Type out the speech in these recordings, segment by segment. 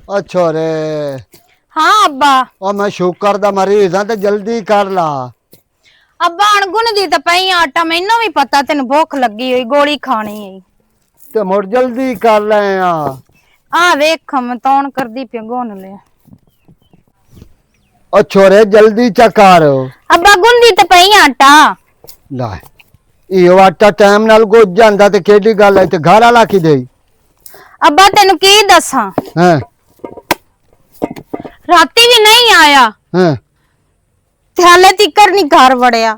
अच्छा रे। हाँ अब्बा। ओ मैं शुगर दा मरीज हां ते जल्दी कर ला। अब्बा अणगुन दी ते पई आटा मैनू भी पता तेन भुख लगी हुई गोली खानी है ते मुड़ जल्दी कर ले आ वेख मैं तौन करदी पे गुन ले। अच्छो रे जल्दी चकार। अब्बा गुंदी ते पई आटा। ला इहो आटा टाइम नाल गुज जांदा ते केडी गल है ते घर आला की देई। अब्बा तेन की दसा हैं राती भी नहीं आया हैं ते हाले तिकर नहीं घर वड़िया।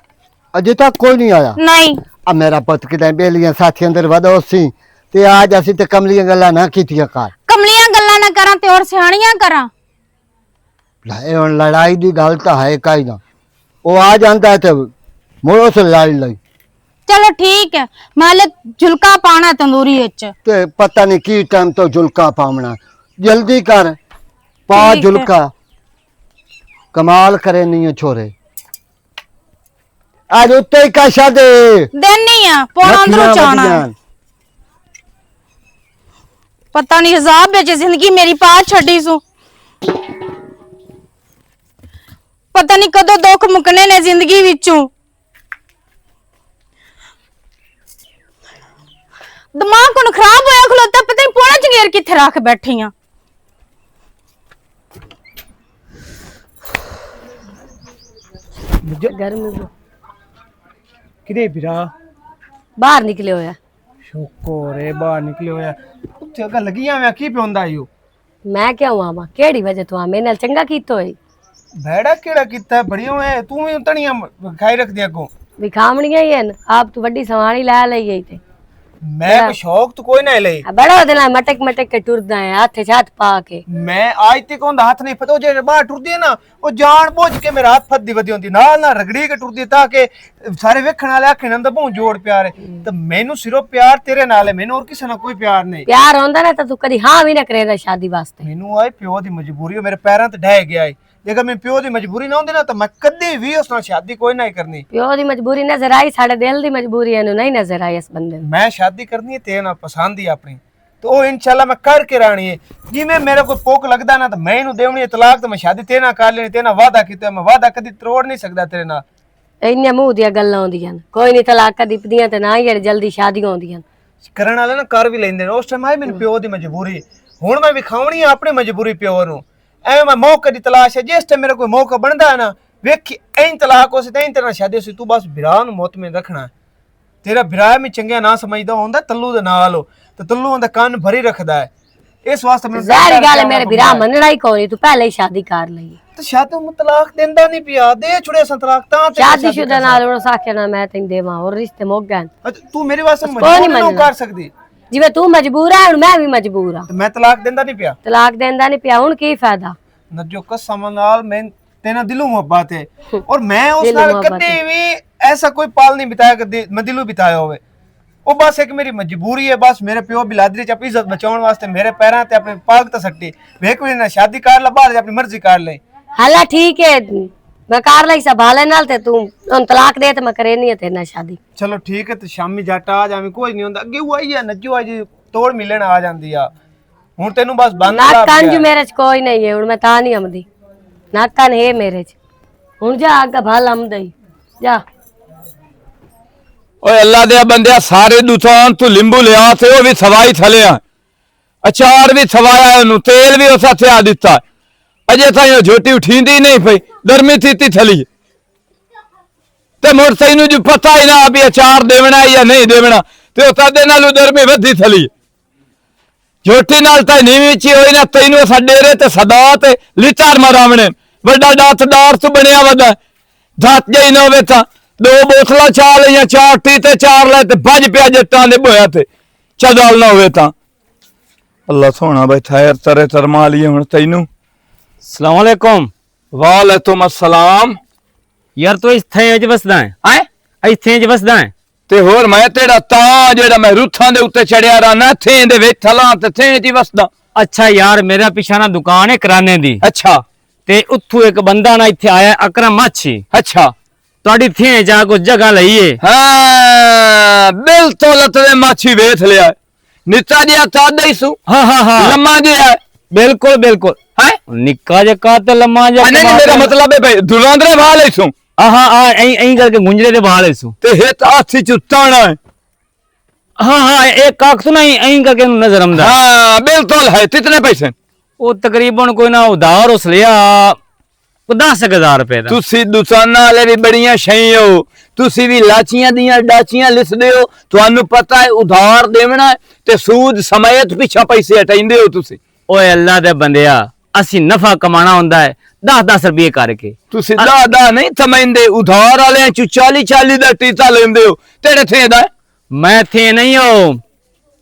अजे तक कोई नहीं आया। नहीं अब मेरा पुत किते बेलियां साथी अंदर वदो सी ते आज असी ते कमलियां गल्लां ना कीतियां कर। कमलियां गल्लां ना करा ते और सियाणियां करा। ला ए हुण लड़ाई दी गल तां है काई ना ओ आ जांदा है ते मोड़ो से लड़ लई चलो ठीक है मालिक झुलका पाना तंदूरी विच ते पता नहीं की टाइम तो झुलका पावना। जल्दी कर पा ठीक है। झुलका कमाल करे नहीं है छोरे। आज उत्ते ही काशा दे देनी है पौना अंदरों चाना पता नहीं हिसाब बेच जिंदगी मेरी पा छड़ी सू पता नहीं कदों दुख मुकने ने जिंदगी विचों दिमाग को खराब होया खलोता पता नहीं पौना चंगेर किथे रख बैठी हां। गर्मी किदे बिरा बाहर निकले होया शुक्र है बाहर निकले होया उत्थे अगर लगियां मैं की पियोंदा ईयो। मैं क्या हुआ वा केड़ी वजह तो मेरे नाल चंगा कीतो है भेड़ा केड़ा कीता बढ़िया है तू भी तणियां खाई रख दिया को विखामणियां ही हैं आप तो बड़ी सवाणी ला लई गई थे मैं को शौक तो कोई ना ले बड़ा देना मटक मटक के टुरदा है हाथ छात पा के मैं आज तक ओंदा हाथ नहीं पता जे बाहर टुरदी है ना ओ जान बुझ के मेरा हाथ फद्दी वदी होंदी नाल ना रगड़ी के टुरदी ताकि सारे वेखण वाले आखण अंदर बहुत जोड़ प्यार है तो मैनू सिरो प्यार तेरे नाल है मैनू और किसी ना कोई प्यार नहीं। प्यार होंदा ना तो तू कदी हां भी ना करेदा शादी वास्ते। मैनू आए प्यो दी मजबूरी मेरे पैरां ते ढह गया है जेकर मैं प्यो दी मजबूरी ना होंदी ना तो मैं कदी भी उस नाल शादी कोई नहीं करनी। प्यो दी मजबूरी नजर आई साडे दिल दी मजबूरी है नहीं नजर आई इस बंदे ने। मैं शादी करनी है तेरे नाल पसंद ही अपनी तो ओ इंशाल्लाह मैं करके रानी है जिवें मेरे को पोक लगदा ना तो मैं इनू देवनी है तलाक तो मैं शादी तेरे नाल कर लेनी तेरे नाल वादा कीता मैं वादा कदी तोड़ नहीं सकदा तेरे नाल। इन्ने मुंह दियां गल्लां होंदियां कोई नहीं तलाक कदी पदियां ते ना ही जल्दी शादियां होंदियां करन वाले ना कर भी लेंदे उस टाइम आई मैनू प्यो दी मजबूरी हुण मैं विखावणी है अपनी मजबूरी प्यो नू ਐਵੇਂ मैं मौके दी तलाश है जिस टाइम मेरा कोई मौका बनदा है ना वेखी ऐं तलाक हो सी तेरे नाल शादी हो सी तू बस बिरा नू मुतमिन रखना तेरा बिरा मैं चंगा ना समझदा होंदा तल्लू दे नाल हो ते तल्लू होंदा कान भरी रखदा है इस वास्ते मैं ज़ाहिर गल है मेरे बिरा मनना ही कोई तू पहले ही शादी कर लई तो शादी में तलाक देंदा नहीं पिया दे छुड़े सन तलाक तां ते शादीशुदा नाल उन साखे ना मैं तेन देवां और रिश्ते मुक गए तू मेरे वास्ते मजबूर नहीं कर सकदी जिवें तू मजबूर है हुण मैं भी मजबूर हां तो मैं तलाक देंदा नहीं पिया तलाक देंदा नहीं पिया हुण की फायदा नजो कसम नाल मैं तेना दिलों मोहब्बत है और मैं उस नाल कदे भी ऐसा कोई पाल नहीं बिताया कदे मैं दिलों बिताया होवे वो बस एक मेरी मजबूरी है बस मेरे प्यो बिलादरी च अपनी इज्जत बचाउण वास्ते मेरे पैरां ते अपने पाग ते सट्टी वेख भी ना शादी कर ला बाद अपनी मर्जी कर ले हाला ठीक है मैं कर लई संभाले नाल ते तू हुण तलाक दे ते मैं करे नहीं है तेरे नाल शादी। चलो ठीक है तो शामी जट आ जावे कोई नहीं होंदा अगे वो आई है नजो आज तोड़ मिलन आ जांदी आ हुण तेनू बस बंद ला नाकन जो मेरे च कोई नहीं है हुण मैं ता नहीं आमदी नाकन है मेरे च हुण जा आगे भाल आमदई जा। ओए अल्लाह दे बंदे सारे दुकान तू लिंबू लिया थे वो भी सवाई थले आ अचार भी सवाया ओनू तेल भी उस हथे आ दिता अजे ताई झोटी उठींदी नहीं पई गर्मी थी थली ते मुड़ तैनू जो पता ही ना भी अचार देवना या नहीं देवना ते तदे नाल गर्मी वधी थली झोटी नाल ताई नीवी ची होई ना तैनू असा डेरे ते सदा ते लिचार मरावणे वड्डा दातदार तू बनया वदा दात जई ना होवे ता दो बोतला चा लिया चार टी ते चार ले ते भज पिया जट्टां दे बोया ते चदल ना होवे ता अल्लाह सोना बैठा है तरे तरमा लिए हुण तैनू। अस्सलाम वालेकुम। वालेकुम अस्सलाम। यार तू इत्थे ज वसदा है इत्थे ज वसदा है ते होर मैं तेरा तां जेड़ा मैं रुੱਥਾਂ दे उत्ते चढ़िया रहना थे दे विच थला ते थे ज वसदा। अच्छा यार मेरा पिछा ना दुकान है किराने दी अच्छा ते उत्थू एक बंदा ना इत्थे आया अकरम माछी अच्छा ਤੁਹਾਡੀ ਥੇ ਜਾ ਕੁਝ ਜਗ੍ਹਾ ਲਈਏ हाँ बिल तोलत दे माछी वेख लिया निता जिहा तादा ही सू हाँ हाँ हाँ लम्मा जिहा बिल्कुल बिल्कुल है निक्का जे कातल लम्मा जे नहीं मेरा मतलब है भाई दुलांदरे वाल है सु हाँ ऐं करके गुंजरे दे बाल ऐसू ते हित हाथी चुत्ताना है हाँ एक काक तो नहीं ऐं करके नजर आमदा हाँ बिल्कुल है कितने पैसे वो तकरीबन कोई ना उधार उस लिया 10,000 रुपए दा ਤੁਸੀਂ ਦੁਕਾਨਾਂ ਵਾਲੇ ਵੀ ਬੜੀਆਂ ਸ਼ਈ ਹੋ ਤੁਸੀਂ ਵੀ ਲਾਚੀਆਂ ਦੀਆਂ ਡਾਚੀਆਂ ਲਿਸਦੇ ਹੋ ਤੁਹਾਨੂੰ ਪਤਾ ਹੈ ਉਧਾਰ ਦੇਵਣਾ ਤੇ ਸੂਦ ਸਮੇਤ ਪਿੱਛਾ ਪੈਸੇ ਹਟਾਈਂਦੇ ਹੋ ਤੁਸੀਂ ਓਏ ਅੱਲਾ ਦੇ ਬੰਦਿਆ ਅਸੀਂ ਨਫਾ ਕਮਾਣਾ ਹੁੰਦਾ ਹੈ 10-10 ਰੁਪਏ ਕਰਕੇ ਤੁਸੀਂ ਦਾ ਨਹੀਂ ਸਮਝਦੇ ਉਧਾਰ ਵਾਲਿਆਂ ਚ 40 ਦਾ ਟੀਚਾ ਲੈਂਦੇ ਹੋ ਤੇਰੇ ਥੇ ਦਾ ਮੈਂ ਥੇ ਨਹੀਂ ਹੋ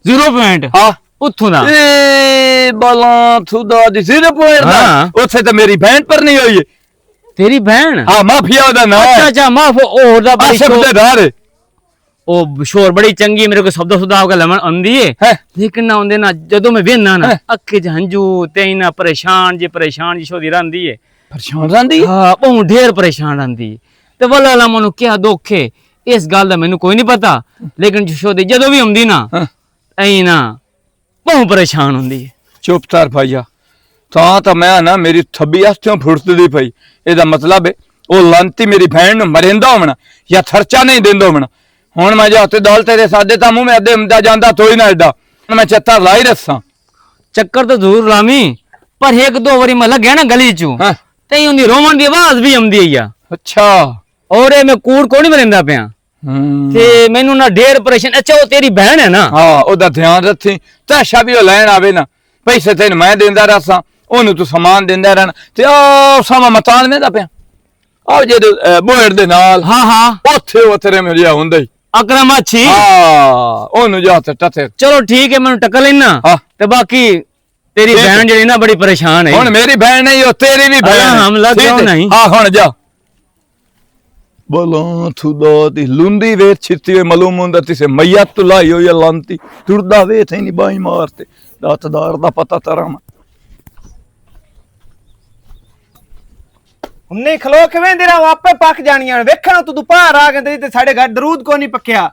0 ਪੁਆਇੰਟ ਹਾਂ ਉੱਥੋਂ ਦਾ ਏ ਬਲਾ ਥੁਦਾ ਦੀ 0 ਪੁਆਇੰਟ ਦਾ ਹਾਂ। ਉੱਥੇ ਤਾਂ ਮੇਰੀ ਭੈਣ ਪਰ ਨਹੀਂ ਹੋਈ ਤੇਰੀ ਭੈਣ ਹਾਂ ਮਾਫੀਆ ਉਹਦਾ ਨਾਮ ਅੱਛਾ ਅੱਛਾ ਮਾਫ ਉਹ ਦਾ ਬੜੀ ਆਸ਼ਫ ਦੇ ਧਾਰ ਉਹ ਸ਼ੋਰ ਬੜੀ ਚੰਗੀ ਮੇਰੇ ਕੋ ਸ਼ਬਦ ਸੁਦਾ ਹੋ ਕੇ ਲਮਣ ਆਉਂਦੀ ਏ ਹੈ ਲੇਕਿਨ ਨਾ ਹੁੰਦੇ ਨਾ ਜਦੋਂ ਮੈਂ ਵੇਖਣਾ ਨਾ ਹੈਂ। ਅੱਖੇ ਚ ਹੰਝੂ ਤੇ ਇਨਾ ਪਰੇਸ਼ਾਨ ਜੀ ਸ਼ੋਦੀ ਰਹਿੰਦੀ ਏ ਪਰੇਸ਼ਾਨ ਰਹਿੰਦੀ ਹਾਂ ਬਹੁਤ ਢੇਰ ਪਰੇਸ਼ਾਨ ਰਹਿੰਦੀ ਏ ਤੇ ਵੱਲਾ ਲਾ ਮਨੂੰ ਕਿਹਾ ਦੁੱਖ ਏ ਇਸ ਗੱਲ ਦਾ ਮੈਨੂੰ ਕੋਈ ਨਹੀਂ ਪਤਾ ਲੇਕਿਨ ਸ਼ੋਦੀ ਜਦੋਂ ਵੀ ਆਉਂਦੀ ਨਾ ਹਾਂ। ਐਂ ਨਾ ਬਹੁਤ ਪਰੇਸ਼ਾਨ ਹੁੰਦੀ ਏ ਚੁੱਪ ਤਾਰ ਭਾਈਆ ਤਾਂ ਮੈਂ ਨਾ ਮੇਰੀ ਥੱਬੀ ਹੱਥੋਂ ਫੁੱਟਦੀ ਪਈ ਇਹਦਾ ਮਤਲਬ ਹੈ ਉਹ ਲੰਤੀ ਮੇਰੀ ਭੈਣ ਨੂੰ ਮਰਿੰਦਾ ਹੋਣਾ ਜਾਂ ਖਰਚਾ ਨਹੀਂ ਦਿੰਦਾ ਹੋਣਾ ਹੁਣ ਮੈਂ ਜਾ ਤੇ ਦੌਲ ਤੇਰੇ ਸਾਦੇ ਤਾਂ ਮੂੰਹ ਮੇ ਅੱਧੇ ਹੁੰਦਾ ਜਾਂਦਾ ਤੋਈ ਨਾ ਐਡਾ ਹੁਣ ਮੈਂ ਚੱਤਾ ਲਾਈ ਰੱਸਾਂ ਚੱਕਰ ਤਾਂ ਜ਼ਰੂਰ ਲਾਵੀਂ ਪਰ ਇੱਕ ਦੋ ਵਾਰੀ ਮੈਂ ਲੱਗਿਆ ਨਾ ਗਲੀ ਚੋਂ ਹਾਂ ਤੇ ਉਹਦੀ ਰੋਵਣ ਦੀ ਆਵਾਜ਼ ਵੀ ਆਉਂਦੀ ਆ ਅੱਛਾ ਔਰ ਇਹ ਮੈਂ ਕੂੜ ਕੋਈ ਨਹੀਂ ਮਰਿੰਦਾ ਪਿਆ ਤੇ ਮੈਨੂੰ ਨਾ ਢੇਰ ਪਰੇਸ਼ਾਨ ਅੱਛਾ ਉਹ ਤੇਰੀ ਭੈਣ ਹੈ ਨਾ ਹਾਂ ਉਹਦਾ ਧਿਆਨ ਰੱਖੀ ਤਾਸ਼ਾ ਵੀ ਉਹ ਲੈਣ ਆਵੇ ਨਾ ਪੈਸੇ ਤੈਨੂੰ ਮੈਂ ਦਿੰਦਾ ਰਸਾਂ ਉਹਨੂੰ ਤੂੰ ਸਮਾਨ ਦਿੰਦਾ ਰਹਿਣਾ ਤੇ ਉਹ ਸਮਾਂ ਮਤਾਨ ਮੈਂ ਦਾ ਪਿਆ ਆਹ ਜਿਹੜੇ ਬੋਹੜ ਦੇ ਨਾਲ ਹਾਂ ਉੱਥੇ ਉਹ ਤੇਰੇ ਮੇਰੇ ਹੁੰਦਾ ਹੀ ਅਕਰਮ ਅੱਛੀ ਹਾਂ ਉਹਨੂੰ ਜਾ ਤੇ ਟੱਥੇ ਚਲੋ ਠੀਕ ਹੈ ਮੈਨੂੰ ਟੱਕਰ ਲੈਣਾ ਹਾਂ। ਤੇ ਬਾਕੀ ਤੇਰੀ ਠੀਕ ਹੈ। ਭੈਣ ਜਿਹੜੀ ਨਾ ਬੜੀ ਪਰੇਸ਼ਾਨ ਹੈ ਹੁਣ ਮੇਰੀ ਭੈਣ ਨਹੀਂ ਉਹ ਤੇਰੀ ਵੀ ਭੈਣ ਅਲਾ ਹਮਲਾ ਠੀਕ ਕਿਉਂ ਹੈ? ਨਹੀਂ? ਹਾਂ ਹੁਣ ਜਾ ਬੋਲੋ ਥੁਦਾ ਦੀ ਲੁੰਦੀ ਵੇ ਛਿੱਤੀ ਵੇ ਮਲੂਮ ਹੁੰਦਾ ਤਿਸੇ ਮਈਆ ਤੁਲਾਈ ਹੋਈ ਲੰਤੀ ਤੁਰਦਾ ਵੇ ਥਈ ਨਹੀਂ ਬਾਈ ਮਾਰਤੇ ਦਾਤਦਾਰ ਦਾ ਪਤਾ ਤਰਾਂ ਨਹੀਂ ਖਲੋ ਕਿਵੇਂ ਦੇ ਰਹਾ ਆਪੇ ਪੱਕ ਜਾਣੀਆਂ ਵੇਖਣਾ ਤੂੰ ਦੁਪਹਿਰ ਆ ਗਏ ਤੇ ਸਾਡੇ ਘਰ ਦਰੂਦ ਕੋ ਨਹੀਂ ਪੱਕਿਆ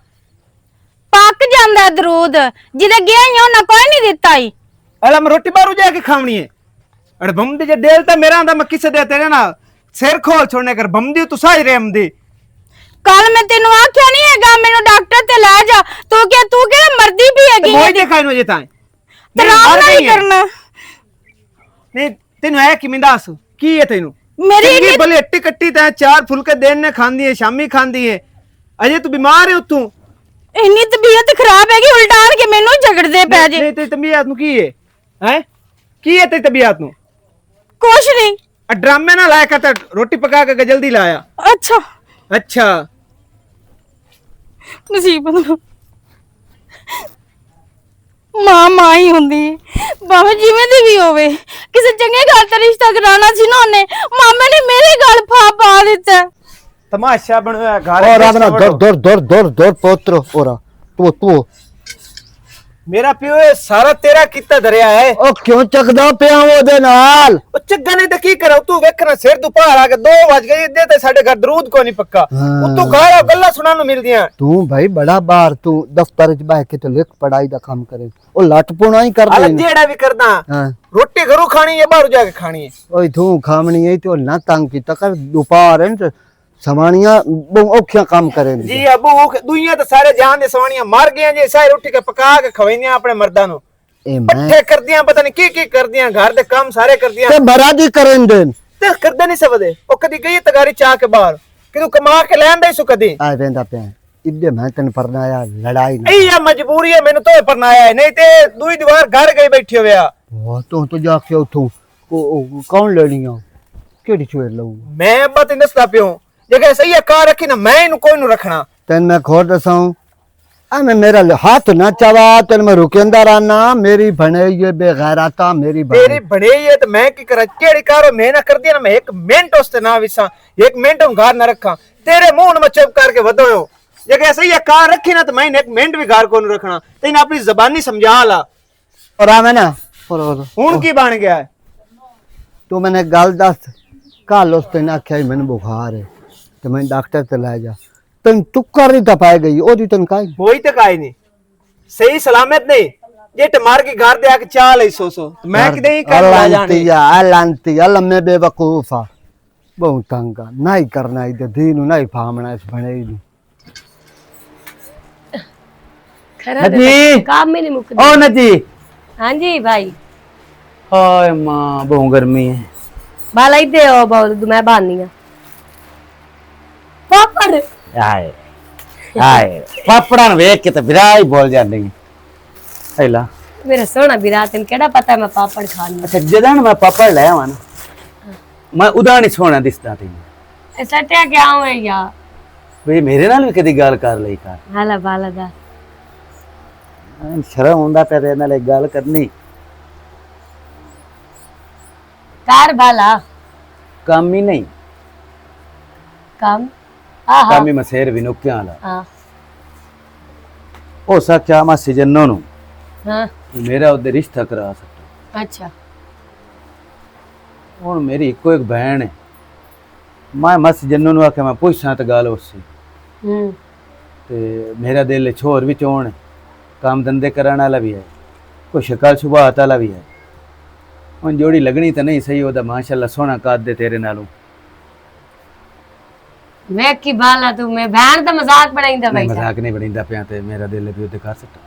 ਪੱਕ ਜਾਂਦਾ ਦਰੂਦ ਜਿਹਦੇ ਗਿਆ ਹੀ ਉਹਨਾਂ ਕੋਈ ਨਹੀਂ ਦਿੱਤਾ ਹੀ ਅਲਾ ਮੈਂ ਰੋਟੀ ਬਾਰੂ ਜਾ ਕੇ ਖਾਵਣੀ ਹੈ ਅੜ ਬੰਦੇ ਜੇ ਦਿਲ ਤਾਂ ਮੇਰਾ ਆਂਦਾ ਮੈਂ ਕਿਸੇ ਦੇ ਤੇਰੇ ਨਾਲ ਸਿਰ ਖੋਲ ਛੋੜਨੇ ਕਰ ਬੰਦੀ ਤੂੰ ਸਾਜ ਰਹਿਮਦੀ ਕੱਲ ਮੈਂ ਤੈਨੂੰ ਆਖਿਆ ਨਹੀਂ ਹੈਗਾ ਮੈਨੂੰ ਡਾਕਟਰ ਤੇ ਲੈ ਜਾ ਤੂੰ ਕਿਹੜਾ ਮਰਦੀ ਵੀ ਹੈਗੀ ਮੋਈ ਦੇ ਖਾਣ ਵਜੇ ਤਾਂ ਤਰਾਮ ਨਹੀਂ ਕਰਨਾ ਨਹੀਂ ਤੈਨੂੰ ਹੈ ਕਿ ਮਿੰਦਾਸ ਕੀ ਹੈ ਤੈਨੂੰ ਮੇਰੀ ਚੰਗੀ ਭਲੀ ਅੱਟੀ ਕੱਟੀ ਤਾਂ ਚਾਰ ਫੁਲਕੇ ਦਿਨ ਨੇ ਖਾਂਦੀ ਹੈ ਸ਼ਾਮੀ ਖਾਂਦੀ ਹੈ ਅਜੇ ਤੂੰ ਬਿਮਾਰ ਹੈ ਉਤੋਂ ਇੰਨੀ ਤਬੀਅਤ ਖਰਾਬ ਹੈਗੀ ਉਲਟਾ ਕੇ ਮੈਨੂੰ ਝਗੜਦੇ ਪੈ ਜੇ ਨਹੀਂ ਤੇਰੀ ਤਬੀਅਤ ਨੂੰ ਕੀ ਹੈ ਹੈ ਕੀ ਹੈ ਤੇਰੀ ਤਬੀਅਤ ਨੂੰ ਕੁਛ ਨਹੀਂ ਆ ਡਰਾਮੇ ਨਾ ਲਾਇਆ ਕਰ ਰੋਟੀ ਪਕਾ ਕੇ ਜਲਦੀ ਲਾਇਆ ਅੱਛਾ ਅੱਛਾ ਮੁਸੀਬਤ ਮਾਂ ਹੀ ਹੁੰਦੀ ਭਾਵੇਂ ਜਿਵੇਂ ਦੀ ਵੀ ਹੋਵੇ ਕਿਸੇ ਚੰਗੇ ਘਰ ਦਾ ਰਿਸ਼ਤਾ ਕਰਾਉਣਾ ਸੀ ਨਾ ਉਹਨੇ ਮਾਮੇ ਨੇ ਮੇਰੇ ਗਲ ਪਾ ਦਿੱਤਾ ਤਮਾਸ਼ਾ ਬਣਿਆ ਘਰ और आमना दौड़ पोत्र ओरा तू ਮੇਰਾ ਪਿਓ ਇਹ ਸਾਰਾ ਤੇਰਾ ਕੀਤਾ ਧਰਿਆ ਹੈ ओ क्यों चकदा पिया ओदे नाल ਉਹ ਚੱਗਾ ਨੇ ਤਾਂ ਕੀ ਕਰਾਂ ਤੂੰ ਵੇਖਣਾ ਸਿਰ ਦੁਪਹਿਰ ਆ ਕੇ 2 ਵਜ ਗਏ ਇੱਦੇ ਤੇ ਸਾਡੇ ਘਰ ਦਰੂਦ ਕੋ ਨਹੀਂ ਪੱਕਾ ਉਤੋਂ ਘਰ ਗੱਲਾਂ ਸੁਣਨ ਨੂੰ ਮਿਲਦੀਆਂ तू भाई बड़ा बार तू दफ्तर च बैठ के तो लिख पढ़ाई दा काम करे ओ लटपुणा ही कर ਅਲ दे ਜਿਹੜਾ ਵੀ ਕਰਦਾ हां ਰੋਟੀ ਘਰੋਂ ਖਾਣੀ ਹੈ ਬਾਹਰੋਂ ਜਾ ਕੇ ਖਾਣੀ ਹੈ ओए तू खामनी है तो ना तंग की तकर दोपहर है समानिया औखियां काम करे ਜੀ ਅਬੂ ਦੁਨੀਆ ਤਾਂ ਸਾਰੇ ਜਾਨ ਦੇ ਸਵਾਣੀਆਂ ਮਰ ਗਈਆਂ ਜੇ ਸਾਰੇ ਰੋਟੀ ਕੇ ਪਕਾ ਕੇ ਖਵਾਈਆਂ ਆਪਣੇ ਮਰਦਾਂ ਨੂੰ ए मैं ਪੱਠੇ ਕਰਦੀਆਂ ਪਤਾ ਨਹੀਂ ਕੀ ਕਰਦੀਆਂ ਘਰ ਦੇ ਕੰਮ ਸਾਰੇ ਕਰਦੀਆਂ ते बरादी करें देन ਤੇ ਕਰਦੇ ਨਹੀਂ ਸਕਦੇ ਉਹ ਕਦੀ ਗਈ ਤਗਾਰੀ ਚਾਹ ਕੇ ਬਾਹਰ ਕਿਦੋਂ ਕਮਾ ਕੇ ਲੈਣ ਦੇ ਸੁ ਕਦੀ आ वेंदा पे इदे मैं तन परनाया लड़ाई ना ਇਹ ਆ ਮਜਬੂਰੀ ਹੈ ਮੈਨੂੰ ਤੋਂ ਪਰਨਾਇਆ ਹੈ ਨਹੀਂ ਤੇ ਦੂਈ ਦੀਵਾਰ ਘਰ ਗਈ ਬੈਠੀ ਹੋਇਆ वो तो जाके उठू कौन लड़ियां केड़ी छुए लऊ ਮੈਂ ਅੱਬਾ ਤੇ ਨਸਦਾ ਪਿਓ ਜੇ ਕਿ ਸਹੀ ਕਾਰ ਰੱਖੀ ਨਾ ਮੈਂ ਇਹਨੂੰ ਕੋਈ ਨੂੰ ਰੱਖਣਾ तेन मैं खोर दसाऊं आ मैं मेरा हाथ ना चवा तेन मैं रुकेंदा रहना मेरी बने ये बेगैरता मेरी ਤੇਰੀ ਬਣੇ ਹੈ ਤੇ ਮੈਂ ਕੀ ਕਰਾਂ ਕਿਹੜੀ ਕਾਰੋ ਮੈਂ ਨਾ ਕਰਦੀ ਨਾ ਮੈਂ 1 ਮਿੰਟ ਉਸਤੇ ਨਾ ਵਿਸਾਂ 1 ਮਿੰਟ ਨੂੰ ਘਰ ਨਾ ਰੱਖਾਂ ਤੇਰੇ ਮੂੰਹ ਨੂੰ ਮੈਂ ਚੁੱਪ ਕਰਕੇ ਵਧੋਇਓ ਜੇ ਕਿ ਸਹੀ ਕਾਰ ਰੱਖੀ ਨਾ ਤੇ ਮੈਂ 1 ਮਿੰਟ ਵੀ ਘਰ ਕੋ ਨੂੰ ਰੱਖਣਾ ਤੈਨੂੰ ਆਪਣੀ ਜ਼ਬਾਨੀ ਸਮਝਾ ਲਾ और आवे ना और ਹੁਣ ਕੀ ਬਣ ਗਿਆ तू मैंने गल दस कल उस तेन आख्या मैंने बुखार है तो मैं डॉक्टर ते ले जा तेन टुक्कर नहीं तपाई गई ओदी तेन काई ਹੋਈ ਤੇ ਕਾਈ ਨਹੀਂ ਸਹੀ ਸਲਾਮਤ ਨਹੀਂ जेट मार के घर दे आके चाह ले सो मैं किदे ही कर ला जाने लांती लम्मे बेवकूफा बहुत तंगा नहीं करना इधर दीन नहीं फामना इस बने ही खरा नजी काम में नहीं मुक ओ नजी हाँ जी भाई हाय मां बहुत गर्मी है बाला ही दे ओ बहुत मैं बानी हां पापड़ हाय हाय पापड़ा न वेख के तो बिरा ही बोल जांदी हैला मेरा सोना बिरा तेन केड़ा पता है मैं पापड़ खानी अच्छा जदन मैं पापड़ ले आवा ना मैं उदा नहीं सोना दिसदा तैनूं सटिया क्या है यार वे मेरे नाल भी कदी गल कर लई कर हाला बाला दा शर्म आउंदा पे ते नाल गल करनी कार बाला काम ही नहीं काम हाँ हाँ काम ही मसेर भी नुक्या वाला हाँ हो सका मासी जन्नो नु हाँ मेरा उधर रिश्ता करा सकता अच्छा हुण मेरी इको एक बहन है मैं मासी जन्नो नु आखे मैं पुछां ते गल उससे ते मेरा दिल छोर भी चोण है काम धंधे कराने वाला भी है कोई शक्ल सुभात वाला भी है हुण जोड़ी लगनी तो नहीं सही ओदा माशाअल्लाह सोना काद दे तेरे नालों मैं की बाला तू मैं बहन तो मजाक बनाईंदा नहीं, बैठा मजाक नहीं बनींदा पिया ते मेरा दिल भी ओदे कर सकता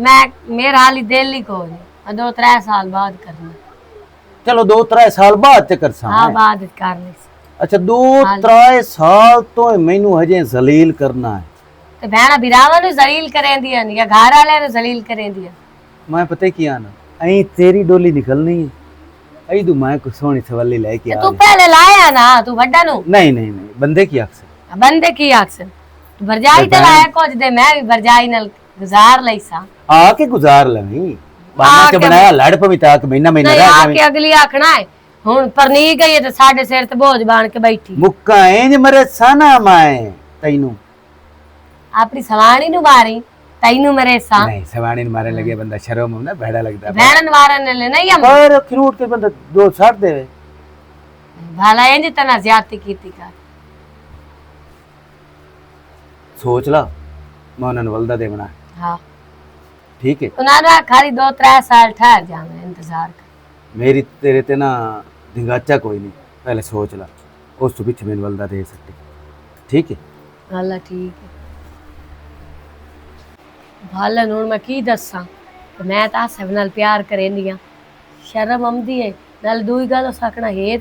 मैं मेरा हाली दिल ही को नहीं 2-3 साल बाद करना चलो 2-3 साल बाद ते कर सा हाँ बाद कर ले अच्छा 2-3 साल तो मैनू हजे जलील करना है ते बहना बिरावा नु जलील करेंदी है या घर वाले नु जलील करेंदी है मैं पता ही किया ना अई तेरी डोली निकलनी है अई तू मैं को सोनी सवाली लेके आ तू पहले लाया ना तू बड्डा नु नहीं नहीं नहीं बंदे की आख से बंदे की अक्सर तू भरजाई ते लाया कुछ दे मैं भी भरजाई नाल गुजार लईसा आके गुजार लवी बाना के बनाया लड़ पविता के महीना महीना नहीं रह आके अगली आखना है हुन परनी गई है ते साडे सिर ते बोझ बाण के बैठी मुक्का इंज मरे साना मैं तैनू अपनी सवाणी नु मारी तैनू मरे सा नहीं सवाणी ने मारे लगे बंदा शर्म ना भेड़ा लगदा भैणन वारन ने नहीं हम और खरूट के बंदा दो छाड़ देवे भला इंज तना ज्यादती कीती कर सोच ला मैं उन्हें वल्दा देवना हाँ ठीक है उन्हारा खाली 2-3 साल ठहर जावे इंतजार कर मेरी तेरे ते ना दिंगाचा कोई नहीं पहले सोच ला उस तो पीछे मैंने वल्दा दे सकती ठीक है अल्लाह ठीक है भाला नून मैं की दसा कि मैं ता सब नाल प्यार करेंदी हां शर्म आंदी है नाल दूई गल सकना है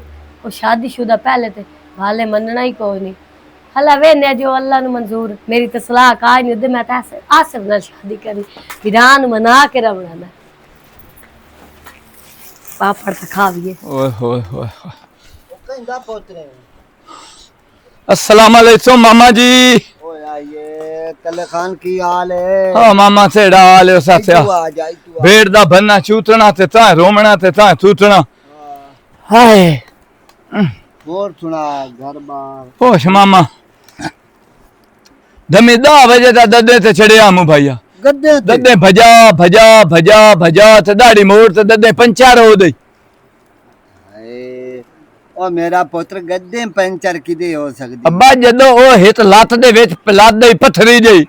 ओ शादीशुदा पहले ते भाले मनना ही कोई नहीं हला वे ने जो अल्लाह नु मंजूर मेरी तो सलाह काज नहीं दे मैं ता आसफ नाल शादी करनी विधान मना के रवना मैं पापड़ तो खाविए ओए होए होए अस्सलाम वालेकुम मामा जी ओए आइए कले खान की हाल है हाँ मामा से डाल साथिया तू आ जाई तू भेड़ दा बनना चूतना ते ता रोमना ते ता चूतना हाय और सुना घर बार होश मामा दमी 10 बजे दा ददे ते चढ़िया मु भैया गद्दे ते ददे भजा भजा भजा भजा ते दाढ़ी मोड़ ते ददे पंचर हो गई हाय ओ मेरा पुत्र गद्दे पंचर किदे हो सकदी अब्बा जदों ओ हित लत दे विच लत दे पत्थरी जई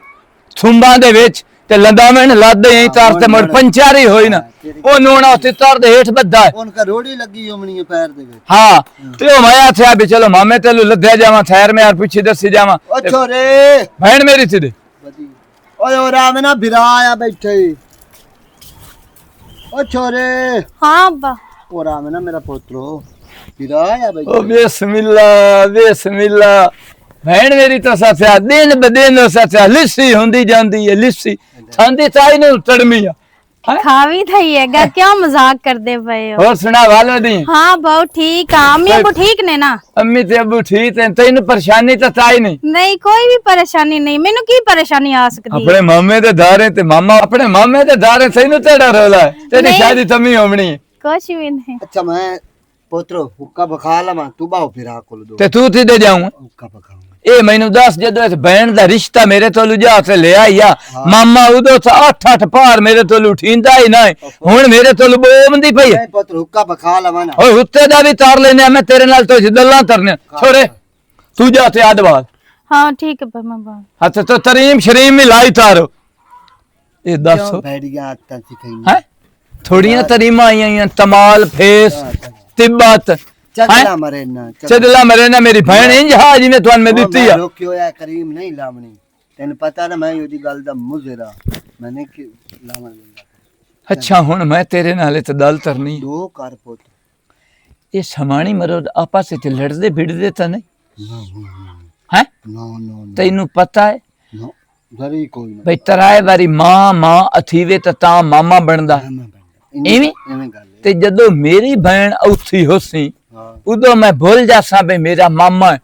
थुंबा दे विच ते लंदावेन लत दे तार ते मड़ पंचर ही होई ना ओ नोना उते तार दे हेठ बद्दा है उनका रोड़ी लगी होमणी है पैर दे विच हाँ ते ओ माया थे भी चलो मामे तेलू लद्या जावा ठहर में यार पीछे दसी जावा ओ छोरे बहन मेरी थी दे बदी ओए ओ राम ना बिरा आया बैठे ओ छोरे हाँ अब्बा ओ राम ना मेरा पुत्र बिरा आया ओ बैठे बिस्मिल्लाह बहन मेरी तो साथिया दिन ब दिन साथिया लिस्सी हुंदी जांदी है लिस्सी थांदी ताई नु तड़मी आ खावी थई है गा क्या मजाक कर दे पए हो और सुना वालो दी हाँ बहुत ठीक है अम्मी अबू ठीक ने ना अम्मी ते अबू ठीक है तैनू परेशानी तो ताई नहीं नहीं कोई भी परेशानी नहीं मेनू की परेशानी आ सकती है अपने मामे दे दारे ते मामा अपने मामे दे दारे तैनू तेरा रोला है तेरी नहीं। शादी तमी होमणी है कुछ भी नहीं अच्छा मैं पुत्र हुक्का बखा लवा तू बाओ फिरा कोल दो ते तू थी दे जाऊं हुक्का बखाऊंगा ए मैनू दस जदों इस बहन दा रिश्ता मेरे तो लुजा ते ले आईया मामा उदो था 8-8 पार मेरे तो उठींदा ही ना हुन मेरे तो बोमदी पई नहीं पुत्र हुक्का बखा लवा ना ओए उत्ते दा भी तार लेने मैं तेरे नाल तो जिदल्ला तरने छोरे तू जा ते आदवाल हाँ ठीक है मामा अच्छा तो तरीम शरीम में लाई तारो ਇਹ ਦੱਸੋ भेड़िया आदतां सिखाई है थोड़ियां तरीमा आईयां तमाल फेस तिब्बत चगला मरे ना चदला मरे ना मेरी बहन इंज हाजी ने तुहान में दित्ती है रोकियो है करीम नहीं लावनी तेन पता ना मैं ओदी गल दा मुजरा मैंने कि लावन दिंदा अच्छा हुन मैं तेरे नाल ते दल तरनी दो कर पुत ये समाणी मरो आपस विच लड़दे भिड़दे तां नहीं है नो नो तैनू पता है नो जरी कोई ना भई तराए वारी मां अथीवे तां मामा बनदा इवें एवें गल ते जदों मेरी बहन औथी होसी हां उदों मैं भूल जासा बई मेरा मामा है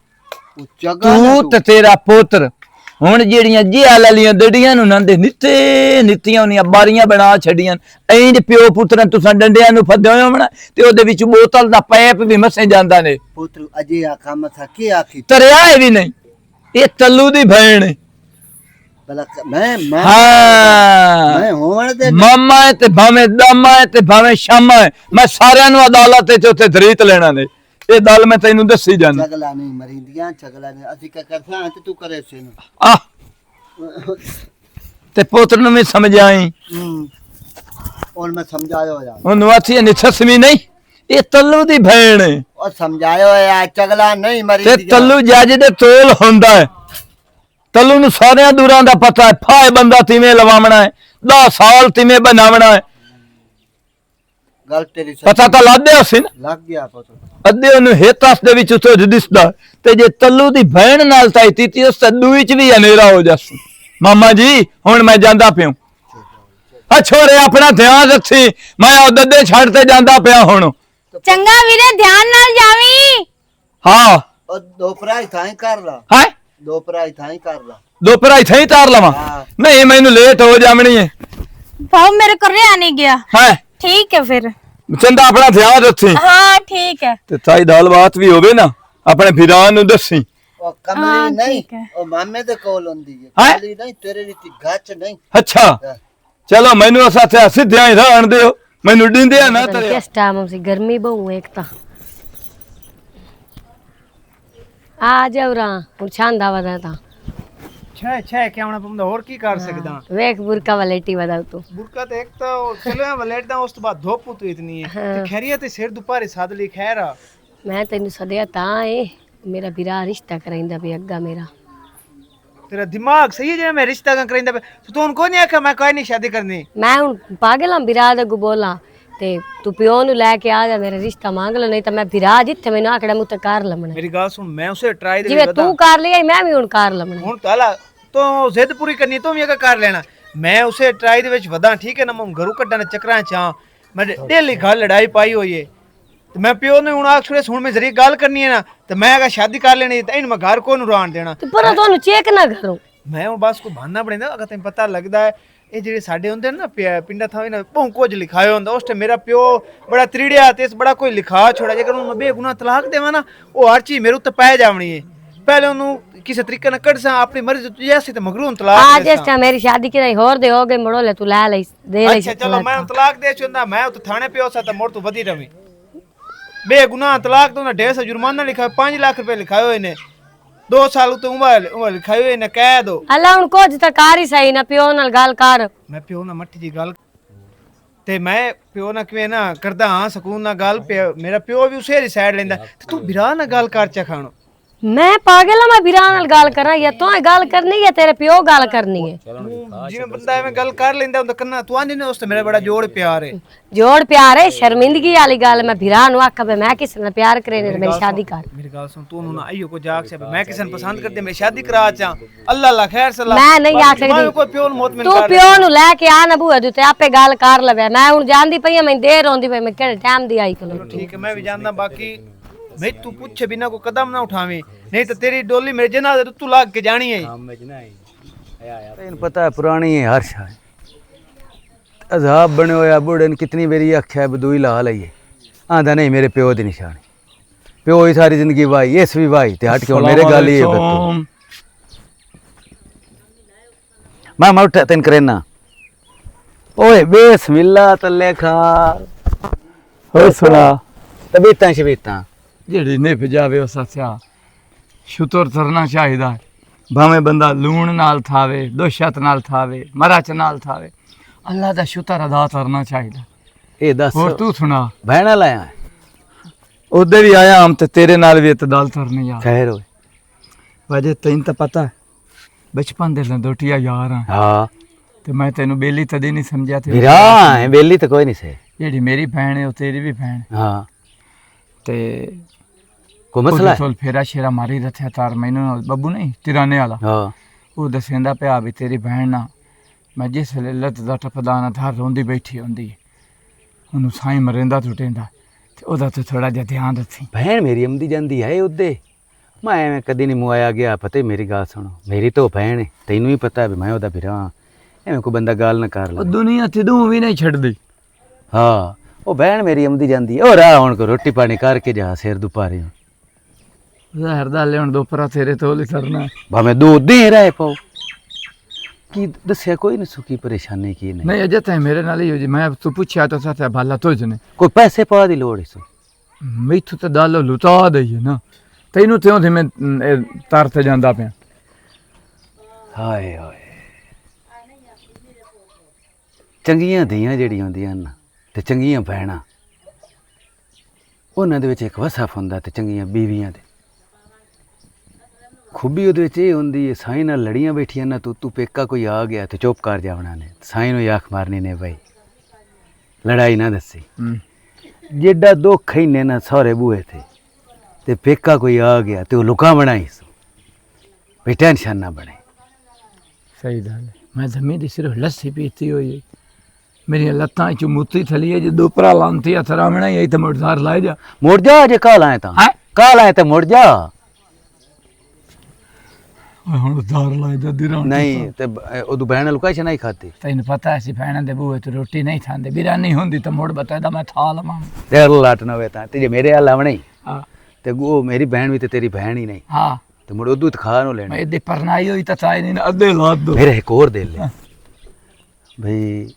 ओ चगा तू ते तेरा पुत्र हुण ਜਿਹੜੀਆਂ ਜਿਹਾ ਲਲੀਆਂ ਡੜੀਆਂ ਨੂੰ ਨੰਦੇ ਨਿੱਤੀਆਂ ਉਹਨੀਆਂ ਬਾਰੀਆਂ ਬਣਾ ਛੱਡੀਆਂ ਐਂ ਪਿਓ ਪੁੱਤਰਾਂ ਤੁਸੀਂ ਡੰਡਿਆਂ ਨੂੰ ਫੱਦੇ ਹੋਏ ਹੋਣਾ ਤੇ ਉਹਦੇ ਵਿੱਚ ਬੋਤਲ ਦਾ ਪਾਈਪ ਵੀ ਮਸੇ ਜਾਂਦਾ ਨੇ पुत्र अजय आखा मथा के आखी ਤਰਿਆ ਵੀ ਨਹੀਂ ਇਹ ਤੱਲੂ ਦੀ ਭੈਣ ਹੈ भला मैं ਹਾਂ मैं होवण दे ਮਾਮਾ ਹੈ ਤੇ ਭਾਵੇਂ ਦਾਮਾ ਹੈ ਤੇ ਭਾਵੇਂ ਸ਼ਾਮਾ ਹੈ ਮੈਂ ਸਾਰਿਆਂ ਨੂੰ ਅਦਾਲਤ ਵਿੱਚ ਉੱਥੇ ਦਰੀਤ ਲੈਣਾ ਨੇ ਇਹ ਗੱਲ ਮੈਂ ਤੈਨੂੰ ਦੱਸੀ ਜਾਂਦਾ चगला नहीं मरींदियां चगला नहीं असि का करसा ते तू करे से ਆ ਤੇ ਪੁੱਤਰ ਨੂੰ ਵੀ ਸਮਝਾਈ और मैं समझायो यार ਉਹਨੂੰ ਆਥੀ ਨਿਛਸਵੀ ਨਹੀਂ ਇਹ ਤੱਲੂ ਦੀ ਭੈਣ ਹੈ और समझायो यार चगला नहीं ਤੇ मरींदियां ਤੱਲੂ ਜੱਜ ਦੇ ਤੋਲ ਹੁੰਦਾ ਹੈ ਤੱਲੂ ਨੂੰ ਸਾਰਿਆਂ ਦੂਰਾਂ ਦਾ ਪਤਾ ਹੈ ਫਾਇ ਬੰਦਾ ਤਿਵੇਂ ਲਵਾਵਣਾ ਹੈ 10 ਸਾਲ ਤਿਵੇਂ ਬਣਾਵਣਾ ਹੈ गल तेरी सच ਪਤਾ ਤਾਂ ਲੱਦਿਆ ਸੀ ਨਾ लग गया पुत्र ਅੱਧੇ ਉਹਨੂੰ ਹੇਤਾਸ ਦੇ ਵਿੱਚ ਉੱਥੇ ਦਿਸਦਾ ਤੇ ਜੇ ਤੱਲੂ ਦੀ ਭੈਣ ਨਾਲ ਤਾਈ ਤੀਤੀ ਉਸ ਤੱਲੂ ਵਿੱਚ ਵੀ ਹਨੇਰਾ ਹੋ ਜਾਸੀ ਮਾਮਾ ਜੀ ਹੁਣ ਮੈਂ ਜਾਂਦਾ ਪਿਆ ਆ ਛੋਰੇ ਆਪਣਾ ਧਿਆਨ ਰੱਖੀ ਮੈਂ ਉਹ ਦੱਦੇ ਛੱਡ ਤੇ ਜਾਂਦਾ ਪਿਆ ਹੁਣ ਚੰਗਾ ਵੀਰੇ ਧਿਆਨ ਨਾਲ ਜਾਵੀਂ। ਹਾਂ और दो पराई थाई कर ला ਹੈ दो पराई थाई कर ला ਦੋਪਰਾ ਇੱਥੇ ਹੀ ਤਾਰ ਲਵਾਂ ਹਾਂ। ਨਹੀਂ ਮੈਨੂੰ ਲੇਟ ਹੋ ਜਾਵਣੀ ਹੈ भाव मेरे को रिया नहीं गया। ਹੈ ठीक है फिर। ਚੰਦਾ ਆਪਣਾ ਧਿਆਨ ਰੱਖੀ हाँ ठीक है। ਤੇ ਤਾਈ ਦਾਲ ਬਾਤ ਵੀ ਹੋਵੇ ਨਾ ਆਪਣੇ ਫਿਰਾਂ ਨੂੰ ਦੱਸੀ और कमली हाँ, नहीं ठीक है। और मामे दे कोल होंदी है हैं? कमली नहीं तेरे रीति गाच नहीं ਅੱਛਾ ਚਲੋ ਮੈਨੂੰ ਅਸਾਂ ਤੇ ਸਿੱਧਿਆਂ ਹੀ ਰਹਿਣ ਦਿਓ ਮੈਨੂੰ ਡਿੰਦਿਆ ਨਾ ਤਰੇ किस टाइम से गर्मी बहु एक ता आ जाओ रा हुन छांदा वदा ता ਛੇ ਛੇ ਕਿ ਆਉਣਾ ਪੰਦਾ ਹੋਰ ਕੀ ਕਰ ਸਕਦਾ वेख बुरका वालेटी वदा तू ਬੁਰਕਾ ਤੇ ਇੱਕ ਤਾਂ ਚਲਿਆ ਵਲੇਟਦਾ ਉਸ ਤੋਂ ਬਾਅਦ ਧੁੱਪ ਉਤੋਂ ਇਤਨੀ ਹੈ ਤੇ ਖੈਰੀਅਤ ਤੇ ਸਿਰ ਦੁਪਾਰੇ ਸਾਦ ਲਈ ਖੈਰ ਆ मैं तेन सदया ता ए मेरा बिरा रिश्ता कराइंदा पे अग्गा मेरा तेरा दिमाग सही है जे मैं रिश्ता का करेंदा तू उनको नहीं आखा मैं कोई नहीं शादी करनी मैं हुन पागल हां बिरा दा गु बोला ते तू प्यो नु लेके आ जा मेरा रिश्ता मांग लो नहीं तो मैं बिरा जिथे मैनू आकड़ा मुते कार लमना मेरी गल सुन मैं उसे ट्राई दे जिवें तू कार लिया मैं भी हुन कार लमना ਹੁਣ ਤਾਲਾ ਤੂੰ ਜ਼ਿੱਦ ਪੂਰੀ ਕਰਨੀ ਤੂੰ ਵੀ ਅਗਾ ਕਰ ਲੈਣਾ ਮੈਂ ਉਸੇ ਟਰਾਈ ਦੇ ਵਿੱਚ ਵਦਾਂ ਠੀਕ ਹੈ ਨਾ ਮੈਂ ਘਰੋਂ ਕੱਢਣ ਦੇ ਚੱਕਰਾਂ ਚ ਆ ਮੈਂ ਡੇਲੀ ਘਰ ਲੜਾਈ ਪਾਈ ਹੋਈ ਏ ਤੇ ਮੈਂ ਪਿਓ ਨੇ ਹੁਣ ਆਖੜੇ ਹੁਣ ਮੈਂ ਜ਼ਰੀ ਗੱਲ ਕਰਨੀ ਹੈ ਨਾ ਤੇ ਮੈਂ ਅਗਾ ਸ਼ਾਦੀ ਕਰ ਲੈਣੀ ਤੇ ਇਹਨੂੰ ਮੈਂ ਘਰ ਕੋ ਨੂੰ ਰਾਣ ਦੇਣਾ ਤੇ ਪਰ ਤੁਹਾਨੂੰ ਚੈੱਕ ਨਾ ਕਰੋ ਮੈਂ ਹੁਣ ਬਸ ਕੋਈ ਬਹਾਨਾ ਬਣਾਉਂਦਾ ਅਗਾ ਤੈਨੂੰ ਪਤਾ ਲੱਗਦਾ ਹੈ ਇਹ ਜਿਹੜੇ ਸਾਡੇ ਹੁੰਦੇ ਨੇ ਨਾ ਪਿੰਡਾਂ ਥਾਂ ਨਾ ਬਹੁਤ ਕੁਝ ਲਿਖਾਇਆ ਹੁੰਦਾ ਉਸ ਤੇ ਮੇਰਾ ਪਿਓ ਬੜਾ ਤ੍ਰਿੜਿਆ ਤੇ ਇਸ ਬੜਾ ਕੋਈ ਲਿਖਾ ਛੋੜਾ ਜੇਕਰ ਉਹਨੂੰ ਮੈਂ ਬੇਗੁਨਾਹ ਤਲਾਕ ਦੇਵਾਂ ਨਾ ਉਹ ਹਰ ਚੀਜ਼ ਮੇਰੇ ਉੱਤੇ ਪੈ ਜਾਵਣੀ ਹੈ ਪਹਿਲੇ ਉਹਨੂੰ ਕਿਸੇ ਤਰੀਕੇ ਨਾਲ ਕੱਢ ਸਾਂ ਆਪਣੀ ਮਰਜ਼ੀ ਤੋਂ ਜੈਸੇ ਤੇ ਮਗਰੋਂ ਤਲਾਕ आज ਦੇ इस टाइम मेरी शादी की नहीं होर दे हो गए मोड़ो ले तू ला ले दे ले ਅੱਛਾ ਚਲੋ ਮੈਂ ਤਲਾਕ ਦੇ ਚੁੰਦਾ ਮੈਂ ਉੱਥੇ ਥਾਣੇ ਪਿਓ ਸਾ ਤਾਂ ਮੋੜ ਤੋਂ ਵਧੀ ਰਵੀ ਬੇਗੁਨਾਹ ਤਲਾਕ ਤੋਂ ਨਾ 150 ਜੁਰਮਾਨਾ ਲਿਖਾ 5 ਲੱਖ ਰੁਪਏ ਲਿਖਾਏ ਹੋਏ ਨੇ 2 ਸਾਲ ਉਤੇ ਉਮਰ ਲਿਖਾਈ ਹੋਈ ਨੇ ਕਹਿ ਦੋ अल्लाह हुन कुछ तो कार ही सही ना पियो नाल गाल कर ਮੈਂ ਪਿਓ ਨਾਲ ਮੱਠੀ ਜੀ ਗੱਲ ਤੇ ਮੈਂ ਪਿਓ ਨਾਲ ਕਿਵੇਂ ਨਾ ਕਰਦਾ ਹਾਂ ਸਕੂਨ ਨਾਲ ਗੱਲ ਮੇਰਾ ਪਿਓ ਵੀ ਉਸੇ ਦੀ ਸਾਈਡ ਲੈਂਦਾ ਤੇ ਤੂੰ ਬਿਰਾ ਨਾਲ ਗੱਲ ਕਰ ਚਾ ਖਾਣੋ मैं पागल हां मैं बिरा नाल गाल करा या तो गाल करनी है तेरे पियो गाल करनी है ਜਿਵੇਂ ਬੰਦਾ ਐਵੇਂ ਗੱਲ ਕਰ ਲੈਂਦਾ ਹੁੰਦਾ ਕੰਨਾ ਤੂੰ ਆਂਦੀ ਨੇ ਉਸ ਤੇ ਮੇਰਾ ਬੜਾ ਜੋੜ ਪਿਆਰ ਹੈ जोड़ प्यार है शर्मिंदगी वाली गाल मैं बिरा नु आखा बे मैं किस नाल प्यार करे ने मेरी शादी कर ਮੇਰੀ ਗੱਲ ਸੁਣ ਤੂੰ ਨਾ ਆਈਓ ਕੋ ਜਾਗ ਸੇ ਮੈਂ ਕਿਸੇ ਨੂੰ ਪਸੰਦ ਕਰਦੀ ਮੇਰੀ ਸ਼ਾਦੀ ਕਰਾ ਚਾ ਅੱਲਾ ਅੱਲਾ ਖੈਰ ਸਲਾ मैं नहीं आख मैं सकदी कोई प्यो ਨੂੰ ਮੁਤਮਿਨ तू ਕਰ पियो नु लेके आ ना बुआ ते आपे गाल कर लवे मैं हुन जानदी पई मैं देर होंदी पई मैं केड़े टाइम दी आई कलो ठीक है मैं भी जानदा बाकी मैं तू पूछे बिना को कदम ना उठावे नहीं तो तेरी डोली मेरे जनाजे तो तू लाग के जानी है ਤੈਨੂੰ ਪਤਾ ਹੈ ਪੁਰਾਣੀ ਹੈ ਹਰ ਸ਼ਾਇ ਅਜ਼ਾਬ ਬਣੇ ਹੋਇਆ ਬੁੜੇ ਨੇ ਕਿਤਨੀ ਵਾਰੀ ਆਖਿਆ ਬਦੂਈ ਲਾ ਲਈਏ ਆਂਦਾ ਨਹੀਂ ਮੇਰੇ ਪਿਓ ਦੀ ਨਿਸ਼ਾਨੀ ਪਿਓ ਹੀ ਸਾਰੀ ਜ਼ਿੰਦਗੀ ਵਾਈ ਇਸ ਵੀ ਵਾਈ ਤੇ ਹਟ ਕੇ ਹੁਣ ਮੇਰੇ ਗੱਲ ਹੀ ਹੈ ਮੈਂ ਉੱਠ ਤੈਨੂੰ ਕਰੇਨਾ ਓਏ ਬਿਸਮਿਲ੍ਲਾ ਤੱਲੇ ਖਾ ਹੋ ਸੁਣਾ ਤਬੀਤਾਂ ਸ਼ਬੀਤਾਂ ਜਿਹੜੀ ਨਿਭ ਜਾਵੇ ਉਸ ਅਸਿਆ ਸ਼ੁਤਰ ਤਰਨਾ ਚਾਹੀਦਾ ਭਾਵੇਂ ਬੰਦਾ ਲੂਣ ਨਾਲ ਥਾਵੇ ਦੋਸ਼ਤ ਨਾਲ ਥਾਵੇ ਮਰਚ ਨਾਲ ਥਾਵੇ ਅੱਲਾ ਦਾ ਸ਼ੁਕਰ ਅਦਾ ਕਰਨਾ ਚਾਹੀਦਾ। ਇਹ ਦੱਸ ਹੋਰ ਤੂੰ ਸੁਣਾ। ਭੈਣਾ ਲਾਇਆ ਹੈ? ਉਹਦੇ ਵੀ ਆਇਆ ਹਮ ਤੇ ਤੇਰੇ ਨਾਲ ਵੀ ਇਤਦਾਲ ਕਰਨੇ ਯਾਰ। ਖੈਰ ਹੋਏ। ਵਜੇ ਤੈਨੂੰ ਤਾਂ ਪਤਾ ਹੈ, ਬਚਪਨ ਦੇ ਲੰਦੋਟੀਆ ਯਾਰ ਆ ਹਾਂ ਤੇ ਮੈਂ ਤੈਨੂੰ ਬੇਲੀ ਤਦੇ ਨਹੀਂ ਸਮਝਿਆ ਤੇ ਵੀਰਾ ਹੈ ਬੇਲੀ ਤਾਂ ਕੋਈ ਨਹੀਂ ਸੇ। ਜਿਹੜੀ ਮੇਰੀ ਭੈਣ ਹੈ ਉਹ ਤੇਰੀ ਵੀ ਭੈਣ ਹਾਂ ਤੇ ਕੋਈ ਮਸਲਾ ਹੈ? ਚਲ ਫੇਰਾ ਸ਼ੇਰਾ ਮਾਰੀ ਰੱਖਿਆ ਤਾਰ ਮੈਨੂੰ ਨਾਲ ਬੱਬੂ ਨਹੀਂ ਤਿਰਾਨੇ ਵਾਲਾ ਹਾਂ ਉਹ ਦੱਸਦਾ ਪਿਆ ਵੀ ਤੇਰੀ ਭੈਣ ਨਾ ਮੈਂ ਜਿਸ ਵੇਲੇ ਲੱਤ ਦਾ ਟਪਦਾ ਨਾ ਧਾਰ ਰੋਂਦੀ ਬੈਠੀ ਹੁੰਦੀ ਉਹਨੂੰ ਸਾਈਂ ਮਰਿੰਦਾ ਟੁੱਟੇਂਦਾ ਤੇ ਉਹਦਾ ਤੇ ਥੋੜਾ ਜਿਹਾ ਧਿਆਨ ਰੱਖੀ। ਭੈਣ ਮੇਰੀ ਆਉਂਦੀ ਜਾਂਦੀ ਹੈ ਉਹਦੇ, ਮੈਂ ਐਵੇਂ ਕਦੀ ਨਹੀਂ ਮੁਆਇਆ ਗਿਆ। ਪਤਾ ਮੇਰੀ ਗੱਲ ਸੁਣੋ, ਮੇਰੀ ਤਾਂ ਭੈਣ ਹੈ, ਤੈਨੂੰ ਵੀ ਪਤਾ ਵੀ ਮੈਂ ਉਹਦਾ ਵੀਰਾ ਹਾਂ। ਐਵੇਂ ਕੋਈ ਬੰਦਾ ਗੱਲ ਨਾ ਕਰ ਉਹ ਲੈ। ਦੁਨੀਆ ਤੇ ਦੂੰ ਵੀ ਨਹੀਂ ਛੱਡਦੀ। ਹਾਂ ਉਹ ਭੈਣ ਮੇਰੀ ਆਉਂਦੀ ਜਾਂਦੀ ਹੈ। ਉਹ ਰਾਹ ਹੁਣ ਕੋ ਰੋਟੀ ਪਾਣੀ ਕਰਕੇ ਜਾ ਸਿਰ ਦੁਪਾਰੇ ਜ਼ਹਿਰ ਦਾ ਲਿਆਉਣ ਦੋ ਪਰਾ ਤੇਰੇ ਤੋਂ ਲਈ ਕਰਨਾ ਭਾਵੇਂ ਦੋ ਦੇ ਰਹੇ ਪਾਓ। ਕੀ ਦੱਸਿਆ ਕੋਈ ਨਹੀਂ ਸੁੱਕੀ ਪਰੇਸ਼ਾਨੀ ਕੀ ਨਹੀਂ? ਨਹੀਂ ਅਜੇ ਤਾਂ ਮੇਰੇ ਨਾਲ ਹੀ ਹੋ ਜੀ। ਮੈਂ ਤੂੰ ਪੁੱਛਿਆ ਤਾਂ ਸਾਥ ਭਾਲਾ ਤੁਝ ਨੇ ਕੋਈ ਪੈਸੇ ਪਾ ਦੀ ਲੋੜ ਇਸ ਮੈਥੋਂ ਤਾਂ ਦਾਲ ਲੁਟਾ ਦਈਏ ਨਾ ਤੈਨੂੰ ਤੇ ਉਹਦੇ ਮੈਂ ਤਰ ਤੇ ਜਾਂਦਾ ਪਿਆ। ਹਾਏ ਹਾਏ ਚੰਗੀਆਂ ਧੀਆਂ ਜਿਹੜੀਆਂ ਹੁੰਦੀਆਂ ਨਾ ਤੇ ਚੰਗੀਆਂ ਭੈਣਾਂ ਉਹਨਾਂ ਦੇ ਵਿੱਚ ਇੱਕ ਵਸਫ ਹੁੰਦਾ ਤੇ ਚੰਗੀਆਂ ਬੀਵੀਆਂ ਦੇ ਖੂਬੀ ਉਹਦੇ ਵਿੱਚ ਇਹ ਹੁੰਦੀ ਹੈ ਸਾਈਂ ਨਾਲ ਲੜੀਆਂ ਬੈਠੀਆਂ ਨਾ ਤੂੰ ਪੇਕਾ ਕੋਈ ਆ ਗਿਆ ਤੇ ਚੁੱਪ ਕਰ ਜਾਵਣਾ ਨੇ ਸਾਈਂ ਨੂੰ ਆਖ ਮਾਰਨੀ ਨੇ ਬਈ ਲੜਾਈ ਨਾ ਦੱਸੀ ਜਿੱਡਾ ਦੁੱਖ ਹੀ ਨੇ ਨਾ ਸਹੁਰੇ ਬੂਹੇ ਤੇ ਪੇਕਾ ਕੋਈ ਆ ਗਿਆ ਤੇ ਉਹ ਲੁਕਾ ਬਣਾਈ ਸੋ ਬਈ ਟੈਨਸ਼ਨ ਨਾ ਬਣੇ। ਸਹੀ ਗੱਲ ਹੈ। ਮੈਂ ਜ਼ਮੀਨ ਦੀ ਸਿਰਫ ਲੱਸੀ ਪੀਤੀ ਹੋਈ ਹੈ। ਮੇਰੀਆਂ ਲੱਤਾਂ ਚ ਮੁੱਤੀ ਥਲੀ ਹੈ ਜਦੋਂ ਪਰਾ ਲਾਂਤੀ ਆ ਥਰਾਮਣਾ ਹੀ ਤੇ ਮੁਰਦਾਰ ਲਾਇ ਜਾ ਮੁੜ ਜਾ ਜੇ ਕਾਲ ਆਏ ਤਾਂ ਹੈਂ? ਕਾਲ ਆਏ ਤਾਂ ਮੁੜ ਜਾ। ਹੁਣ ਦਾਰ ਲਾਇ ਜਾ ਦਿਰਾਂ ਨਹੀਂ ਤੇ ਉਦੋਂ ਭੈਣ ਲੁਕਾਈ ਨਹੀਂ ਖਾਤੀ ਤੈਨੂੰ ਪਤਾ ਸੀ ਭੈਣਾਂ ਦੇ ਬੂਹੇ ਤੇ ਰੋਟੀ ਨਹੀਂ ਖਾਂਦੇ ਬਿਰਾਨੀ ਹੁੰਦੀ ਤਾਂ ਮੁੜ ਬਤਾਦਾ ਮੈਂ ਥਾ ਲਵਾਂ। ਤੇ ਲਾਟ ਨਾ ਹੋਵੇ ਤਾਂ ਤੇ ਜੇ ਮੇਰੇ ਹਾਲ ਆਵਣੇ ਹਾਂ ਤੇ ਉਹ ਮੇਰੀ ਭੈਣ ਵੀ ਤੇ ਤੇਰੀ ਭੈਣ ਹੀ ਨਹੀਂ ਹਾਂ ਤੇ ਮੁੜ ਉਦੋਂ ਖਾ ਨੂੰ ਮੈਂ ਲੈਣਾ। ਇਹਦੀ ਪਰਨਾਈ ਹੋਈ ਤਾਂ ਚਾਹੀ ਨਹੀਂ ਅੱਧੇ ਲਾਤ ਦੋ ਮੇਰੇ ਇੱਕ ਹੋਰ ਦੇ ਲੈ ਭਈ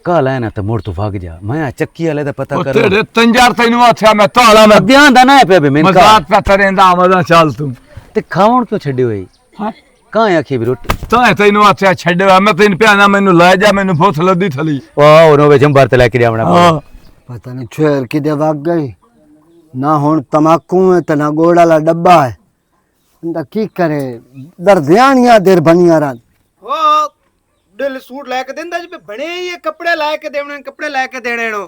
ਕਾਲ ਆਏ ਨਾ ਤੇ ਮੁੜ ਤੂੰ ਵਗ ਜਾ। ਮੈਂ ਚੱਕੀ ਵਾਲੇ ਦਾ ਪਤਾ ਕਰ ਤੇਰੇ ਤੰਜਾਰ ਤੈਨੂੰ ਆਖਿਆ ਮੈਂ ਤਾਲਾ ਮੈਂ ਧਿਆਨ ਦਾ ਨਾ ਪਿਆ ਵੀ ਮੈਨੂੰ ਮਜ਼ਾਕ ਪਾ ਤਰੇਂਦਾ ਆਮਦਾ ਚੱਲ ਤੂੰ ਤੇ ਖਾਵਣ ਕਿਉਂ ਛੱਡੇ ਹੋਏ ਹਾਂ ਕਾਂ ਆਖੀ ਵੀ ਰੋਟੀ ਤਾਂ ਤੈਨੂੰ ਆਖਿਆ ਛੱਡਿਆ ਮੈਂ ਤੈਨੂੰ ਪਿਆਣਾ ਮੈਨੂੰ ਲੈ ਜਾ ਮੈਨੂੰ ਭੁੱਖ ਲੱਦੀ ਥਲੀ ਵਾਹ ਉਹਨੂੰ ਵਿੱਚ ਅੰਬਰ ਤੇ ਲੈ ਕੇ ਜਾਵਣਾ ਹਾਂ पता नहीं छेर किदे वग गई ना हुन तमाकू है ते ना गोड़ वाला डब्बा है बंदा की करे दर्दियानियां देर बनिया रात ਉਹ ਦਿਲ ਸੂਟ ਲੈ ਕੇ ਦਿੰਦਾ ਜੀ ਬਣੇ ਹੀ ਇਹ ਕੱਪੜੇ ਲੈ ਕੇ ਦੇਣੇ ਕੱਪੜੇ ਲੈ ਕੇ ਦੇਣੇ ਨੂੰ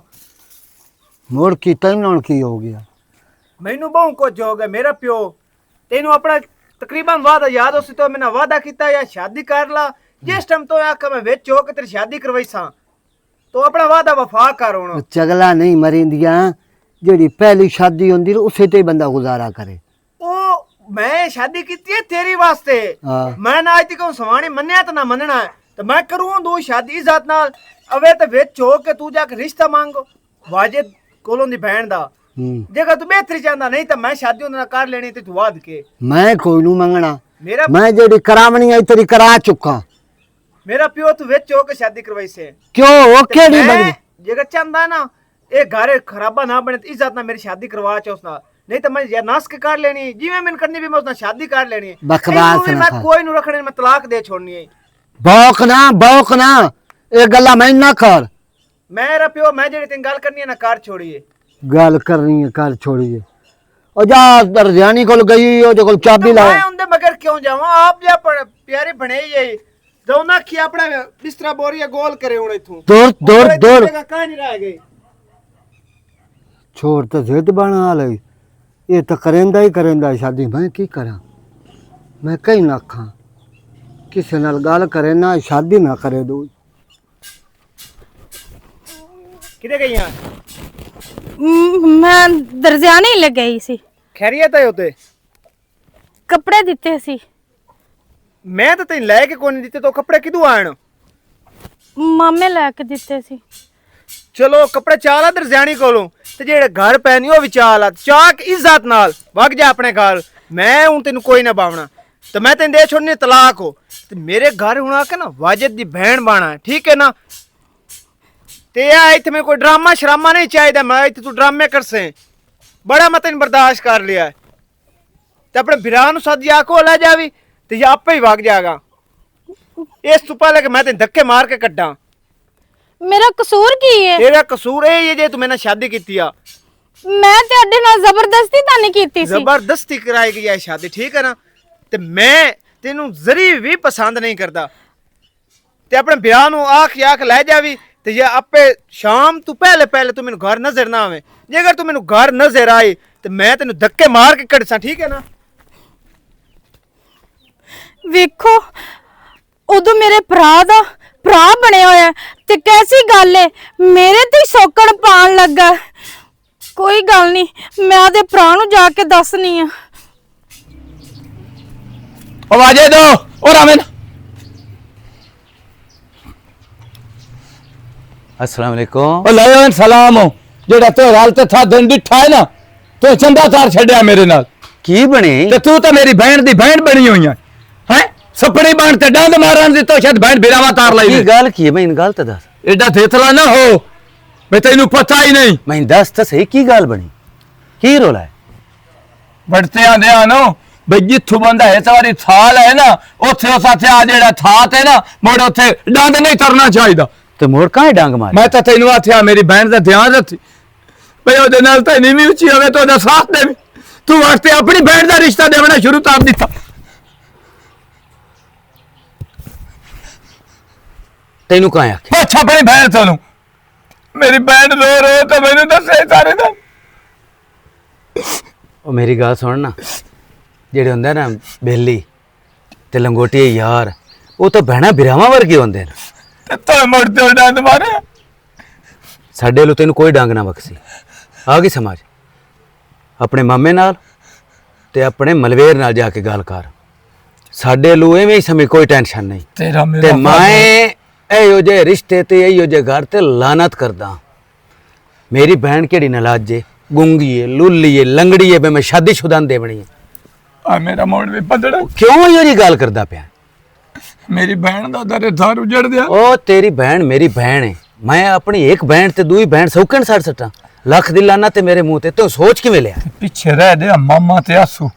मोड़ की तैन की हो गया ਮੈਨੂੰ ਬਹੁਤ ਕੁਝ ਹੋ ਗਿਆ। ਮੇਰਾ ਪਿਓ ਤੈਨੂੰ ਆਪਣਾ ਤਕਰੀਬਨ ਵਾਦਾ ਯਾਦ ਉਸੇ ਤੋਂ ਮੈਨਾਂ ਵਾਦਾ ਕੀਤਾ ਜਾਂ ਸ਼ਾਦੀ ਕਰ ਲਾ। ਜਿਸ ਟਾਈਮ ਤੋਂ ਆਖਾ ਮੈਂ ਵਿੱਚ ਹੋ ਕੇ ਤੇਰੀ ਸ਼ਾਦੀ ਕਰਵਾਈ ਸਾਂ तो अपना वादा वफा कर होना। चगला नहीं मरिंदियां जेड़ी पहली शादी होंदी उसे ते ही बंदा गुजारा करे। ओ मैं शादी की है तेरी वास्ते हाँ। मैं ना आज तक सवाणी मन्या तो ना मनना है तो मैं करूँ दो शादी इज्जत नाल अवे ते विच हो के तू जाके रिश्ता मांगो वाजिद कोलों दी बहन दा जेकर तू बेहतरी चाहंदा नहीं तो मैं शादी उन्हां नाल कर लेनी ते तू वाद के मैं कोई नू मंगना मेरा मैं जेड़ी करावनी आई तेरी करा चुका। मेरा प्यो तू विच हो के शादी करवाई से क्यों वो ते केड़ी मैं मंगनी जेकर चाहंदा ना ये घर खराबा ना बने तो इज्जत ना मेरी शादी करवा च उस नाल नहीं तो मैं या नास के कर लेनी जिवें मैंने करनी भी मैं उस नाल शादी कर लेनी बकवास इन्हू भी ना मैं कर। कोई नु रखने मैं तलाक दे छोड़नी है। भौंकना ये गल्ला मैं ना कर मेरा प्यो मैं जेड़ी तेन गल करनी है ना कर छोड़िए गल करनी है कर छोड़िए ओ जा दरजानी कोल गई ओ जो कोल चाबी ला मैं उनदे मगर क्यों जावां आप जा प्यारे बने ही दोना की अपना बिस्तरा बोरिया गोल करे हुन इथू दौड़ कहां नहीं रह गई छोड़ तो जिद बना ले ये तो करेंदा ही करेंदा शादी मैं की करा मैं कहीं ना खा किसी नाल गल करे ना शादी ना करे दो किदे गईयां मैं दरजानी लग गई सी खैरियत है उते कपड़े दिते सी मैं तो तेन लेके कोई नहीं दिते तो कपड़े किदू आण मामे लेके दिते सी चलो कपड़े चाला दरजानी कोलों ते जेड़े घर पैनी ओ विचाला चाक इज्जत नाल वग जा अपने घर मैं हूं तेन कोई ना बावना तो मैं तेन दे छोड़नी तलाक हो ते मेरे घर हुन आके ना वाजिद दी बहन बाना ठीक है ना ते आ इत्थे में कोई ड्रामा शरामा नहीं चाहिदा मैं इत्थे तू ड्रामे करसे बड़ा मैं तेन बर्दाश्त कर लिया ते अपने बिरा नु सद आको ले जावी ते आपे ही वग जाएगा इस तो पहले कि मैं तेन धक्के मार के कड्डा ਮੇਰਾ ਕਸੂਰ ਕੀ ਹੈ? ਤੇਰਾ ਕਸੂਰ ਇਹ ਹੀ ਹੈ ਜੇ ਤੂੰ ਮੇਰੇ ਨਾਲ ਸ਼ਾਦੀ ਕੀਤੀ ਆ। ਮੈਂ ਤੁਹਾਡੇ ਨਾਲ ਜ਼ਬਰਦਸਤੀ ਤਾਂ ਨਹੀਂ ਕੀਤੀ ਸੀ। ਜ਼ਬਰਦਸਤੀ ਕਰਾਈ ਗਈ ਹੈ ਸ਼ਾਦੀ, ਠੀਕ ਹੈ ਨਾ। ਤੇ ਮੈਂ ਤੈਨੂੰ ਜ਼ਰੀ ਵੀ ਪਸੰਦ ਨਹੀਂ ਕਰਦਾ ਤੇ ਆਪਣੇ ਵਿਆਹ ਨੂੰ ਆਖ ਲੈ ਜਾਵੀ ਤੇ ਜੇ ਆਪੇ ਸ਼ਾਮ ਤੋਂ ਪਹਿਲੇ ਤੂੰ ਮੈਨੂੰ ਘਰ ਨਜ਼ਰ ਨਾ ਆਵੇ। ਜੇਕਰ ਤੂੰ ਮੈਨੂੰ ਘਰ ਨਜ਼ਰ ਆਈ ਤੇ ਮੈਂ ਤੈਨੂੰ ਧੱਕੇ ਮਾਰ ਕੇ ਕੱਢਸਾਂ, ਠੀਕ ਹੈ ਨਾ। ਵੇਖੋ ਉਦੋਂ ਮੇਰੇ ਭਰਾ ਬਣਿਆ ਹੋਇਆ ਤੇ ਕੈਸੀ ਗੱਲ ਏ, ਮੇਰੇ ਤੇ ਸੋਕਣ ਪਾਣ ਲੱਗਾ। ਕੋਈ ਗੱਲ ਨਹੀਂ, ਮੈਂ ਉਹਦੇ ਭਰਾ ਨੂੰ ਜਾ ਕੇ ਦੱਸਣੀ ਆ। ਆਵਾਜ਼ੇ ਦੋ ਔਰ ਆਮਨ। अस्सलाम वालेकुम। ਉਹ ਲੈ ਸਲਾਮ ਹੋ। ਜਿਹੜਾ ਤੋ ਹਾਲ ਤੇ ਥਾ ਦਿਨ ਦਿੱਠਾ ਹੈ ਨਾ ਤੋ ਚੰਦਾ ਤਾਰ ਛੱਡਿਆ ਮੇਰੇ ਨਾਲ। की बनी? ਤੇ ਤੂੰ ਤਾਂ ਮੇਰੀ ਭੈਣ ਦੀ ਭੈਣ ਬਣੀ ਹੋਈ ਹੈ। ਸਪਣੀ ਬਣ ਤੇ ਡੰਡ ਮਾਰਨ ਦੀ ਤੋ ਸ਼ਾਇਦ ਭੈਣ ਬਿਰਾਵਾ ਤਾਰ ਲਈ। की गल की है? मैं इन गल तो दस। एडा थेथला ना हो, मैं तेनू पता ही नहीं। मैं दस तो सही की गल बनी, की रोला है? बढ़ते आंदे आनो बई जिथों बंदा है सारी थाल है ना ओथे उस साथे आ जेड़ा था ते ना मोड़ ओथे डंड नहीं तरना चाहिए। तो मोड़ कहाँ डांग मार? मैं तो तेनू आख्या मेरी बहन दा ध्यान रखी बई ओदे नाल ते नीवी उची होवे तो ओदा साथ दे। तू वास्ते अपनी बहन दा रिश्ता देवना शुरू कर दिता। तेनू कहाँ आखे? अच्छा अपनी बहन सोनू मेरी बहन रो तो मैनू दसे सारे दा। ओ मेरी गल सुन ना, जेड़े हुंदे ना बेली ते लंगोटी यार, वो तो भैणा बिरावां वर्गे हुंदे ने। ते तो मुड़ ते डंड मारे। साडे लो तेनू कोई डंग ना बख्सी। आ गई समझ? अपने मामे नाल ते अपने मलवेर नाल जाके गल कर। साडे लो एवें ही समय कोई टेंशन नहीं। तेरा ते मेरा मैं ਇਹੋ ਜਿਹੇ ਰਿਸ਼ਤੇ ਤੇ ਇਹੋ ਜਿਹੇ ਘਰ ਤੇ ਲਾਨਤ ਕਰਦਾ। ਮੇਰੀ ਭੈਣ ਕਿਹੜੀ ਨਲਾਜੇ, ਗੁੰਗੀ ਏ, ਲੁੱਲੀ ਏ, ਲੰਗੜੀ ਏ, ਮੈਂ ਸ਼ਾਦੀशुदा ਦੇਵਣੀ ਏ। आ मेरा मोड़ भी पदड़ा। ਕਿਉਂ ਇਹੋ ਜਿਹੀ ਗੱਲ ਕਰਦਾ ਪਿਆ? मेरी बहन दा दरे थार उजड़ दिया। ਉਹ ਤੇਰੀ ਭੈਣ ਮੇਰੀ ਭੈਣ ਏ। ਮੈਂ ਆਪਣੀ ਇੱਕ ਭੈਣ ਤੇ ਦੂਈ ਭੈਣ ਸੌਕਣ ਛੱਡ ਸਟਾਂ? ਲੱਖ ਦੀ ਲਾਨਾ ਤੇ ਮੇਰੇ ਮੂੰਹ ਤੇ ਤੂੰ ਸੋਚ ਕਿਵੇਂ ਲਿਆ? ਪਿੱਛੇ ਰਹਿ ਦੇ ਮਾਮਾ ਤੇ ਆਸੂ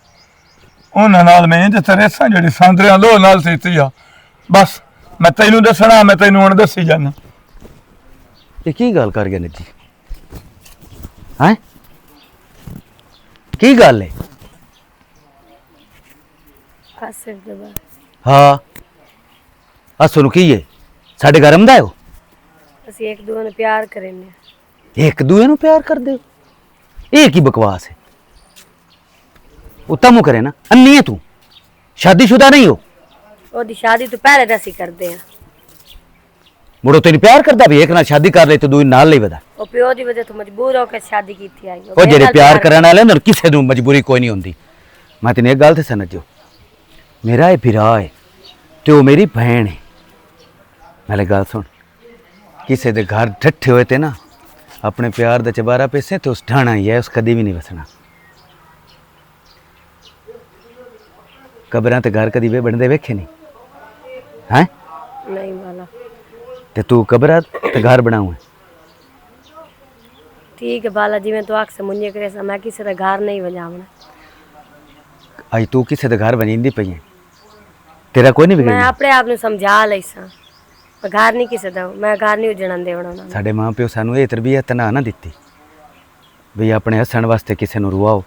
ਉਹਨਾਂ ਨਾਲ ਮੈਂ ਇੰਜ ਤਰੇਸਾਂ ਜਿਹੜੀ ਸਾਂਦਰਿਆਂ ਲੋ ਨਾਲ ਸੀਤੀ ਆ। ਬਸ ਮੈਂ ਤੈਨੂੰ ਦੱਸਣਾ, ਮੈਂ ਤੈਨੂੰ ਹੁਣ ਦੱਸੀ ਜਾਣਾ। ਇਹ ਕੀ ਗੱਲ ਕਰ ਗਿਆ ਨੱਜੀ? ਹੈ ਕੀ ਗੱਲ ਏ? ਆਸਿਫ ਦੇ ਬਾਰੇ ਹਾਂ ਅਸੂ ਨੂੰ ਕੀ ਏ? ਸਾਡੇ ਘਰ ਆਉਂਦਾ ਹੋ? ਅਸੀਂ ਇੱਕ ਦੂਜੇ ਨੂੰ ਪਿਆਰ ਕਰਨੇ ਆ। ਇੱਕ ਦੂਏ ਨੂੰ ਪਿਆਰ ਕਰਦੇ ਹੋ? ਇਹ ਕੀ ਬਕਵਾਸ ਹੈ? ਉਤਮੂ ਕਰੇ ਨਾ, ਅੰਨੀ ਹੈ ਤੂੰ, ਸ਼ਾਦੀशुदा ਨਹੀਂ ਹੋ। ਉਹਦੀ ਸ਼ਾਦੀ ਤੋਂ ਪਹਿਲੇ ਤਾਂ ਅਸੀਂ ਕਰਦੇ ਆ। ਮੁੜੋ ਤੈਨੂੰ ਪਿਆਰ ਕਰਦਾ ਵੀ ਇੱਕ ਨਾਲ ਸ਼ਾਦੀ ਕਰ ਲਈ ਤੇ ਦੂਈ ਨਾਲ ਲਈ ਵਦਾ। ਉਹ ਪਿਓ ਦੀ ਵਜ੍ਹਾ ਤੋਂ ਮਜਬੂਰ ਹੋ ਕੇ ਸ਼ਾਦੀ ਕੀਤੀ ਆਈ। ਉਹ ਜਿਹੜੇ ਪਿਆਰ ਕਰਨ ਵਾਲੇ ਨੇ ਕਿਸੇ ਨੂੰ ਮਜਬੂਰੀ ਕੋਈ ਨਹੀਂ ਹੁੰਦੀ। ਮੈਂ ਤੈਨੂੰ ਇੱਕ ਗੱਲ ਤੇ ਸਮਝਿਓ, ਮੇਰਾ ਇਹ ਭਰਾ ਹੈ ਤੇ ਉਹ ਮੇਰੀ ਭੈਣ ਹੈ। ਨਾਲੇ ਗੱਲ ਸੁਣ, ਕਿਸੇ ਦੇ ਘਰ ਠੱਠੇ ਹੋਏ ਤੇ ਨਾ ਆਪਣੇ ਪਿਆਰ ਦਾ ਚਬਾਰਾ ਪੈਸੇ ਤੇ ਉਸ ਢਾਣਾ ਹੀ ਹੈ, ਉਸ ਕਦੀ ਵੀ ਨਹੀਂ ਵਸਣਾ। ਕਬਰਾਂ ਤੇ ਘਰ ਕਦੀ ਵੇ ਬਣਦੇ ਵੇਖੇ ਨਹੀਂ ਹੈ? ਨਹੀਂ ਵਾਲਾ ਤੇ ਤੂੰ ਕਬਰਾਂ ਤੇ ਘਰ ਬਣਾਉਂ। ठीक है बाला जी, मैं तो आख से मुझे करे मैं किसी का घर नहीं बजावना। ਅੱਜ ਤੂੰ ਕਿਸੇ ਦੇ ਘਰ ਬਣੀਂਦੀ ਪਈ ਹੈ, ਤੇਰਾ ਕੋਈ ਨਹੀਂ मैं ਵਿਗੜਨਾ। अपने आप ਨੂੰ ਸਮਝਾ ਲਈਸਾਂ, ਮੈਂ ਘਰ ਨਹੀਂ ਕਿਸੇ ਦਾ, ਮੈਂ ਘਰ ਨਹੀਂ ਉਜੜਨ ਦੇਵਣਾ ਉਹਨਾਂ ਨੂੰ। ਸਾਡੇ ਮਾਂ ਪਿਓ ਸਾਨੂੰ ਇਹ ਤਰਬੀਅਤ ਨਾ ਦਿੱਤੀ ਵੀ ਆਪਣੇ ਹੱਸਣ ਵਾਸਤੇ ਕਿਸੇ ਨੂੰ ਰੁਆਓ।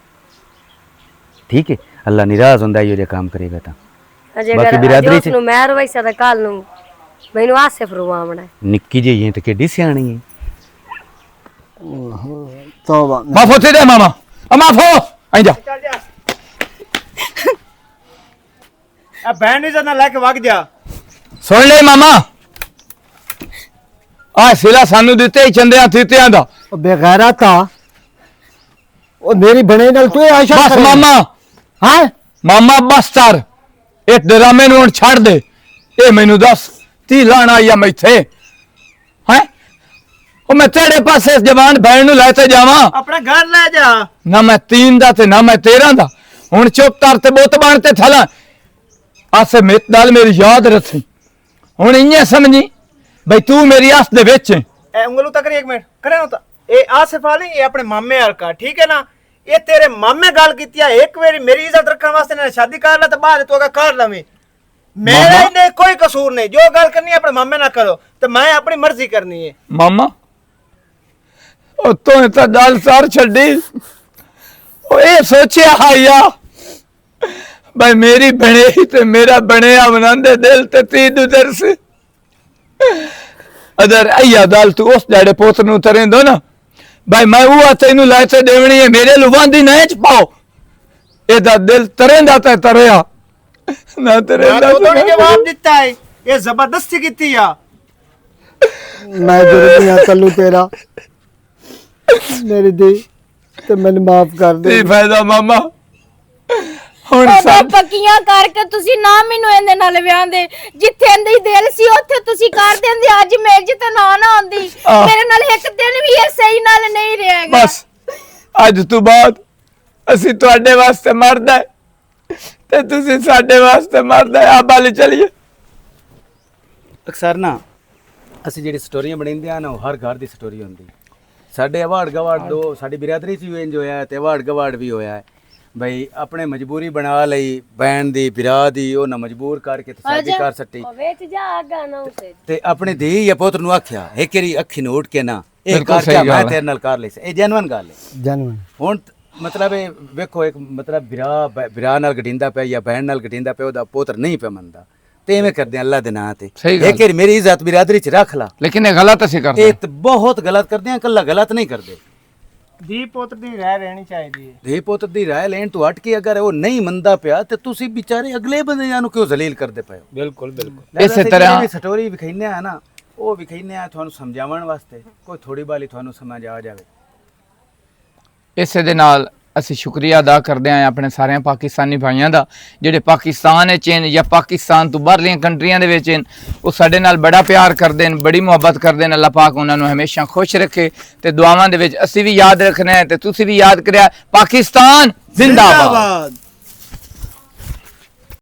ਠੀਕ ਹੈ, ਅੱਲਾ ਨਿਰਾਜ਼ ਹੁੰਦਾ ਇਹੋ ਜਿਹਾ ਕੰਮ ਕਰੇਗਾ ਤਾਂ। ਅਜੇ ਬਾਕੀ ਅਗਰ ਬਿਰਾਦਰੀ ਅੱਜ ਨੂੰ ਮੈਂ ਰਵਾਈਸਾ ਤਾਂ ਕੱਲ ਨੂੰ ਮੈਨੂੰ ਆਸਿਫ ਰਵਾਵਣਾ। ਨਿੱਕੀ ਜਿਹੀ ਹੈ ਤੇ ਕਿੱਡੀ ਸਿਆਣੀ ਹੈ। तौबा माफो थे दे मामा, माफो आई जा। ਆ ਬੈਨ ਨਹੀਂ ਜਨਾ ਲੈ ਕੇ ਵਗ ਜਾ। सुन ले मामा, आ सिला सानू दिते ही चंदियां थीतियां दा। बेगैरा था वो मेरी बने नाल तू आशा बस मामा, हां मामा बस कर, ए ड्रामे नूं हुण छड़ दे। ए मैनू दस ती लाना या मैथे हैं? ओ मैं तेरे पासे जवान भैन नूं ले ते जावां? ਆਪਣਾ ਘਰ ਲੈ ਜਾ। ना मैं तीन दा ते ना मैं 13 दा। हुण चुप कर ते बुत बन ते थला। आसे मित नाल मेरी याद रखी। हुण इयां समझी बई तू मेरी आस दे विच है। ਇਹ ਉਂਗਲੂ ਤੱਕ ਇੱਕ ਮਿੰਟ ਕਰੇ ਹੁੰਦਾ। ਇਹ ਆਸਿਫ ਵਾਲੀ ਇਹ ਆਪਣੇ ਮਾਮੇ ਹਲਕਾ, ਠੀਕ ਹੈ ਨਾ। ਇਹ ਤੇਰੇ ਮਾਮੇ ਗੱਲ ਕੀਤੀ ਆ ਇੱਕ ਵਾਰੀ ਮੇਰੀ ਇੱਜ਼ਤ ਰੱਖਣ ਵਾਸਤੇ ਨੇ ਸ਼ਾਦੀ ਕਰ ਲੈ ਤੇ ਬਾਅਦ ਤੂੰ ਅਗਾ ਕਰ ਲਵੇਂ। मेरा ही नहीं कोई कसूर नहीं, जो गल करनी है अपने मामे ना करो, तो मैं अपनी मर्जी करनी है। मामा ओ तो इतना दाल सार छड़ी ओ ये सोचिया हाया भाई मेरी बने ही ते मेरा बनेया बनांदे दिल ते तीद उधर से अदर आया दाल तू उस जाड़े पोत नु तरेंदो ना भाई मैं वो तेनू लाए ते देवनी है मेरे लुवांदी न च पाओ एदा दिल तरेंदा ते तरेया ना तरेंदा तो जवाब दिता है, ये जबरदस्ती की या मैं दुनिया कलू तेरा मेरी दी ते मैंने माफ कर दे। की फायदा मामा ਹੁਣ ਉਹਦਾ ਪੱਕੀਆਂ ਕਰਕੇ ਤੁਸੀਂ ਨਾ ਮੈਨੂੰ ਇਹਦੇ ਨਾਲ ਵਿਆਹਦੇ, ਜਿੱਥੇ ਇਹਦੀ ਦਿਲ ਸੀ ਉੱਥੇ ਤੁਸੀਂ ਕਰ ਦਿੰਦੇ, ਅੱਜ ਮੇਲ ਜੀ ਤਾਂ ਨਾ ਆਉਂਦੀ, ਮੇਰੇ ਨਾਲ ਇੱਕ ਦਿਨ ਵੀ ਇਹ ਸਹੀ ਨਾਲ ਨਹੀਂ ਰਹੇਗਾ। ਬਸ ਅੱਜ ਤੋਂ ਬਾਅਦ ਅਸੀਂ ਤੁਹਾਡੇ ਵਾਸਤੇ ਮਰਦਾ ਤੇ ਤੁਸੀਂ ਸਾਡੇ ਵਾਸਤੇ ਮਰਦਾ ਆ ਬਾਲੇ ਚਲੀਏ। ਅਕਸਰ ਨਾ ਅਸੀਂ ਜਿਹੜੀ ਸਟੋਰੀਆਂ ਬਣਾਉਂਦੇ ਆ ਨਾ ਉਹ ਹਰ ਘਰ ਦੀ ਸਟੋਰੀ ਹੁੰਦੀ। ਸਾਡੇ ਅਵਾਰਡ ਗਵਾਰਡ ਦੋ ਸਾਡੀ ਬਿਰਾਦਰੀ 'ਚ ਵੀ ਇੰਜ ਹੋਇਆ ਤੇ ਅਵਾਰਡ ਗਵਾਰਡ ਵੀ ਹੋਇਆ ਹੈ ਬਈ ਆਪਣੇ ਮਜਬੂਰੀ ਬਣਾ ਲਈ ਭੈਣ ਦੀ ਭਰਾ ਦੀ ਉਹ ਨਾ ਮਜਬੂਰ ਕਰਕੇ ਤੇ ਸ਼ਾਦੀ ਕਰ ਸੱਟੀ ਵੇਚ ਜਾ ਗਾਣਾ ਉਸੇ ਤੇ ਆਪਣੇ ਧੀ ਜਾਂ ਪੁੱਤ ਨੂੰ ਆਖਿਆ ਇੱਕ ਵਾਰੀ ਅੱਖੀ ਨੂੰ ਉੱਠ ਕੇ ਨਾ ਇਹ ਬਿਲਕੁਲ ਕਰ ਸਹੀ ਕੇ ਮੈਂ ਗੱਲ ਹੈ। ਤੇਰੇ ਨਾਲ ਕਰ ਲਈ ਸੀ। ਇਹ ਜੈਨੂਇਨ ਗੱਲ ਹੈ। ਜਨਮ ਹੁਣ ਮਤਲਬ ਇਹ ਵੇਖੋ ਇੱਕ ਮਤਲਬ ਭਰਾ ਨਾਲ ਗਟਿੰਦਾ ਪਿਆ ਜਾਂ ਭੈਣ ਨਾਲ ਗਟਿੰਦਾ ਪਿਆ ਉਹਦਾ ਪੁੱਤਰ ਨਹੀਂ ਪਿਆ ਮੰਨਦਾ ਤੇ ਐਵੇਂ ਕਰਦੇ ਅੱਲਾ ਦੇ ਨਾਂ ਤੇ ਸਹੀ ਗੱਲ। ਇੱਕ ਵਾਰੀ ਮੇਰੀ ਇੱਜ਼ਤ ਬਿਰਾਦਰੀ 'ਚ ਰੱਖ ਲਾ। ਲੇਕਿਨ ਇਹ ਗਲਤ ਅਸੀਂ ਕਰਦੇ ਇਹ ਤਾਂ ਬਹੁਤ ਗਲਤ ਕਰਦੇ ਆ, ਕੱਲਾ ਗਲਤ ਨਹੀਂ ਕਰਦੇ। धी पुत्र दी रह रहनी चाहिए। ਧੀ ਪੁੱਤ ਦੀ ਰਾਏ ਲੈਣ ਤੋਂ ਹਟ ਕੇ ਅਗਰ ਉਹ ਨਹੀਂ ਮੰਨਦਾ ਪਿਆ ਤੇ ਤੁਸੀਂ ਵਿਚਾਰੇ ਅਗਲੇ ਬੰਦਿਆਂ ਨੂੰ ਕਿਉਂ ਜ਼ਲੀਲ ਕਰਦੇ ਪਏ ਹੋ? बिल्कुल बिल्कुल। ਇਸੇ ਤਰ੍ਹਾਂ ਸਟੋਰੀ ਵਿਖਾਈਨੇ ਆ ਨਾ ਉਹ ਵਿਖਾਈਨੇ ਆ ਤੁਹਾਨੂੰ ਸਮਝਾਉਣ ਵਾਸਤੇ, ਕੋਈ ਥੋੜੀ ਬਾਲੀ ਤੁਹਾਨੂੰ ਸਮਝ ਆ ਜਾਵੇ। ਇਸੇ ਦੇ ਨਾਲ ਅਸੀਂ ਸ਼ੁਕਰੀਆ ਅਦਾ ਕਰਦੇ ਹਾਂ ਆਪਣੇ ਸਾਰਿਆਂ ਪਾਕਿਸਤਾਨੀ ਭਾਈਆਂ ਦਾ ਜਿਹੜੇ ਪਾਕਿਸਤਾਨ ਵਿੱਚ ਹਨ ਜਾਂ ਪਾਕਿਸਤਾਨ ਤੋਂ ਬਾਹਰਲੀਆਂ ਕੰਟਰੀਆਂ ਦੇ ਵਿੱਚ ਹਨ। ਉਹ ਸਾਡੇ ਨਾਲ ਬੜਾ ਪਿਆਰ ਕਰਦੇ ਨੇ, ਬੜੀ ਮੁਹੱਬਤ ਕਰਦੇ ਨੇ। ਅੱਲਾਹ ਪਾਕ ਉਹਨਾਂ ਨੂੰ ਹਮੇਸ਼ਾ ਖੁਸ਼ ਰੱਖੇ ਤੇ ਦੁਆਵਾਂ ਦੇ ਵਿੱਚ ਅਸੀਂ ਵੀ ਯਾਦ ਰੱਖਣਾ ਹੈ ਤੇ ਤੁਸੀਂ ਵੀ ਯਾਦ ਕਰਿਆ। ਪਾਕਿਸਤਾਨ ਜ਼ਿੰਦਾਬਾਦ।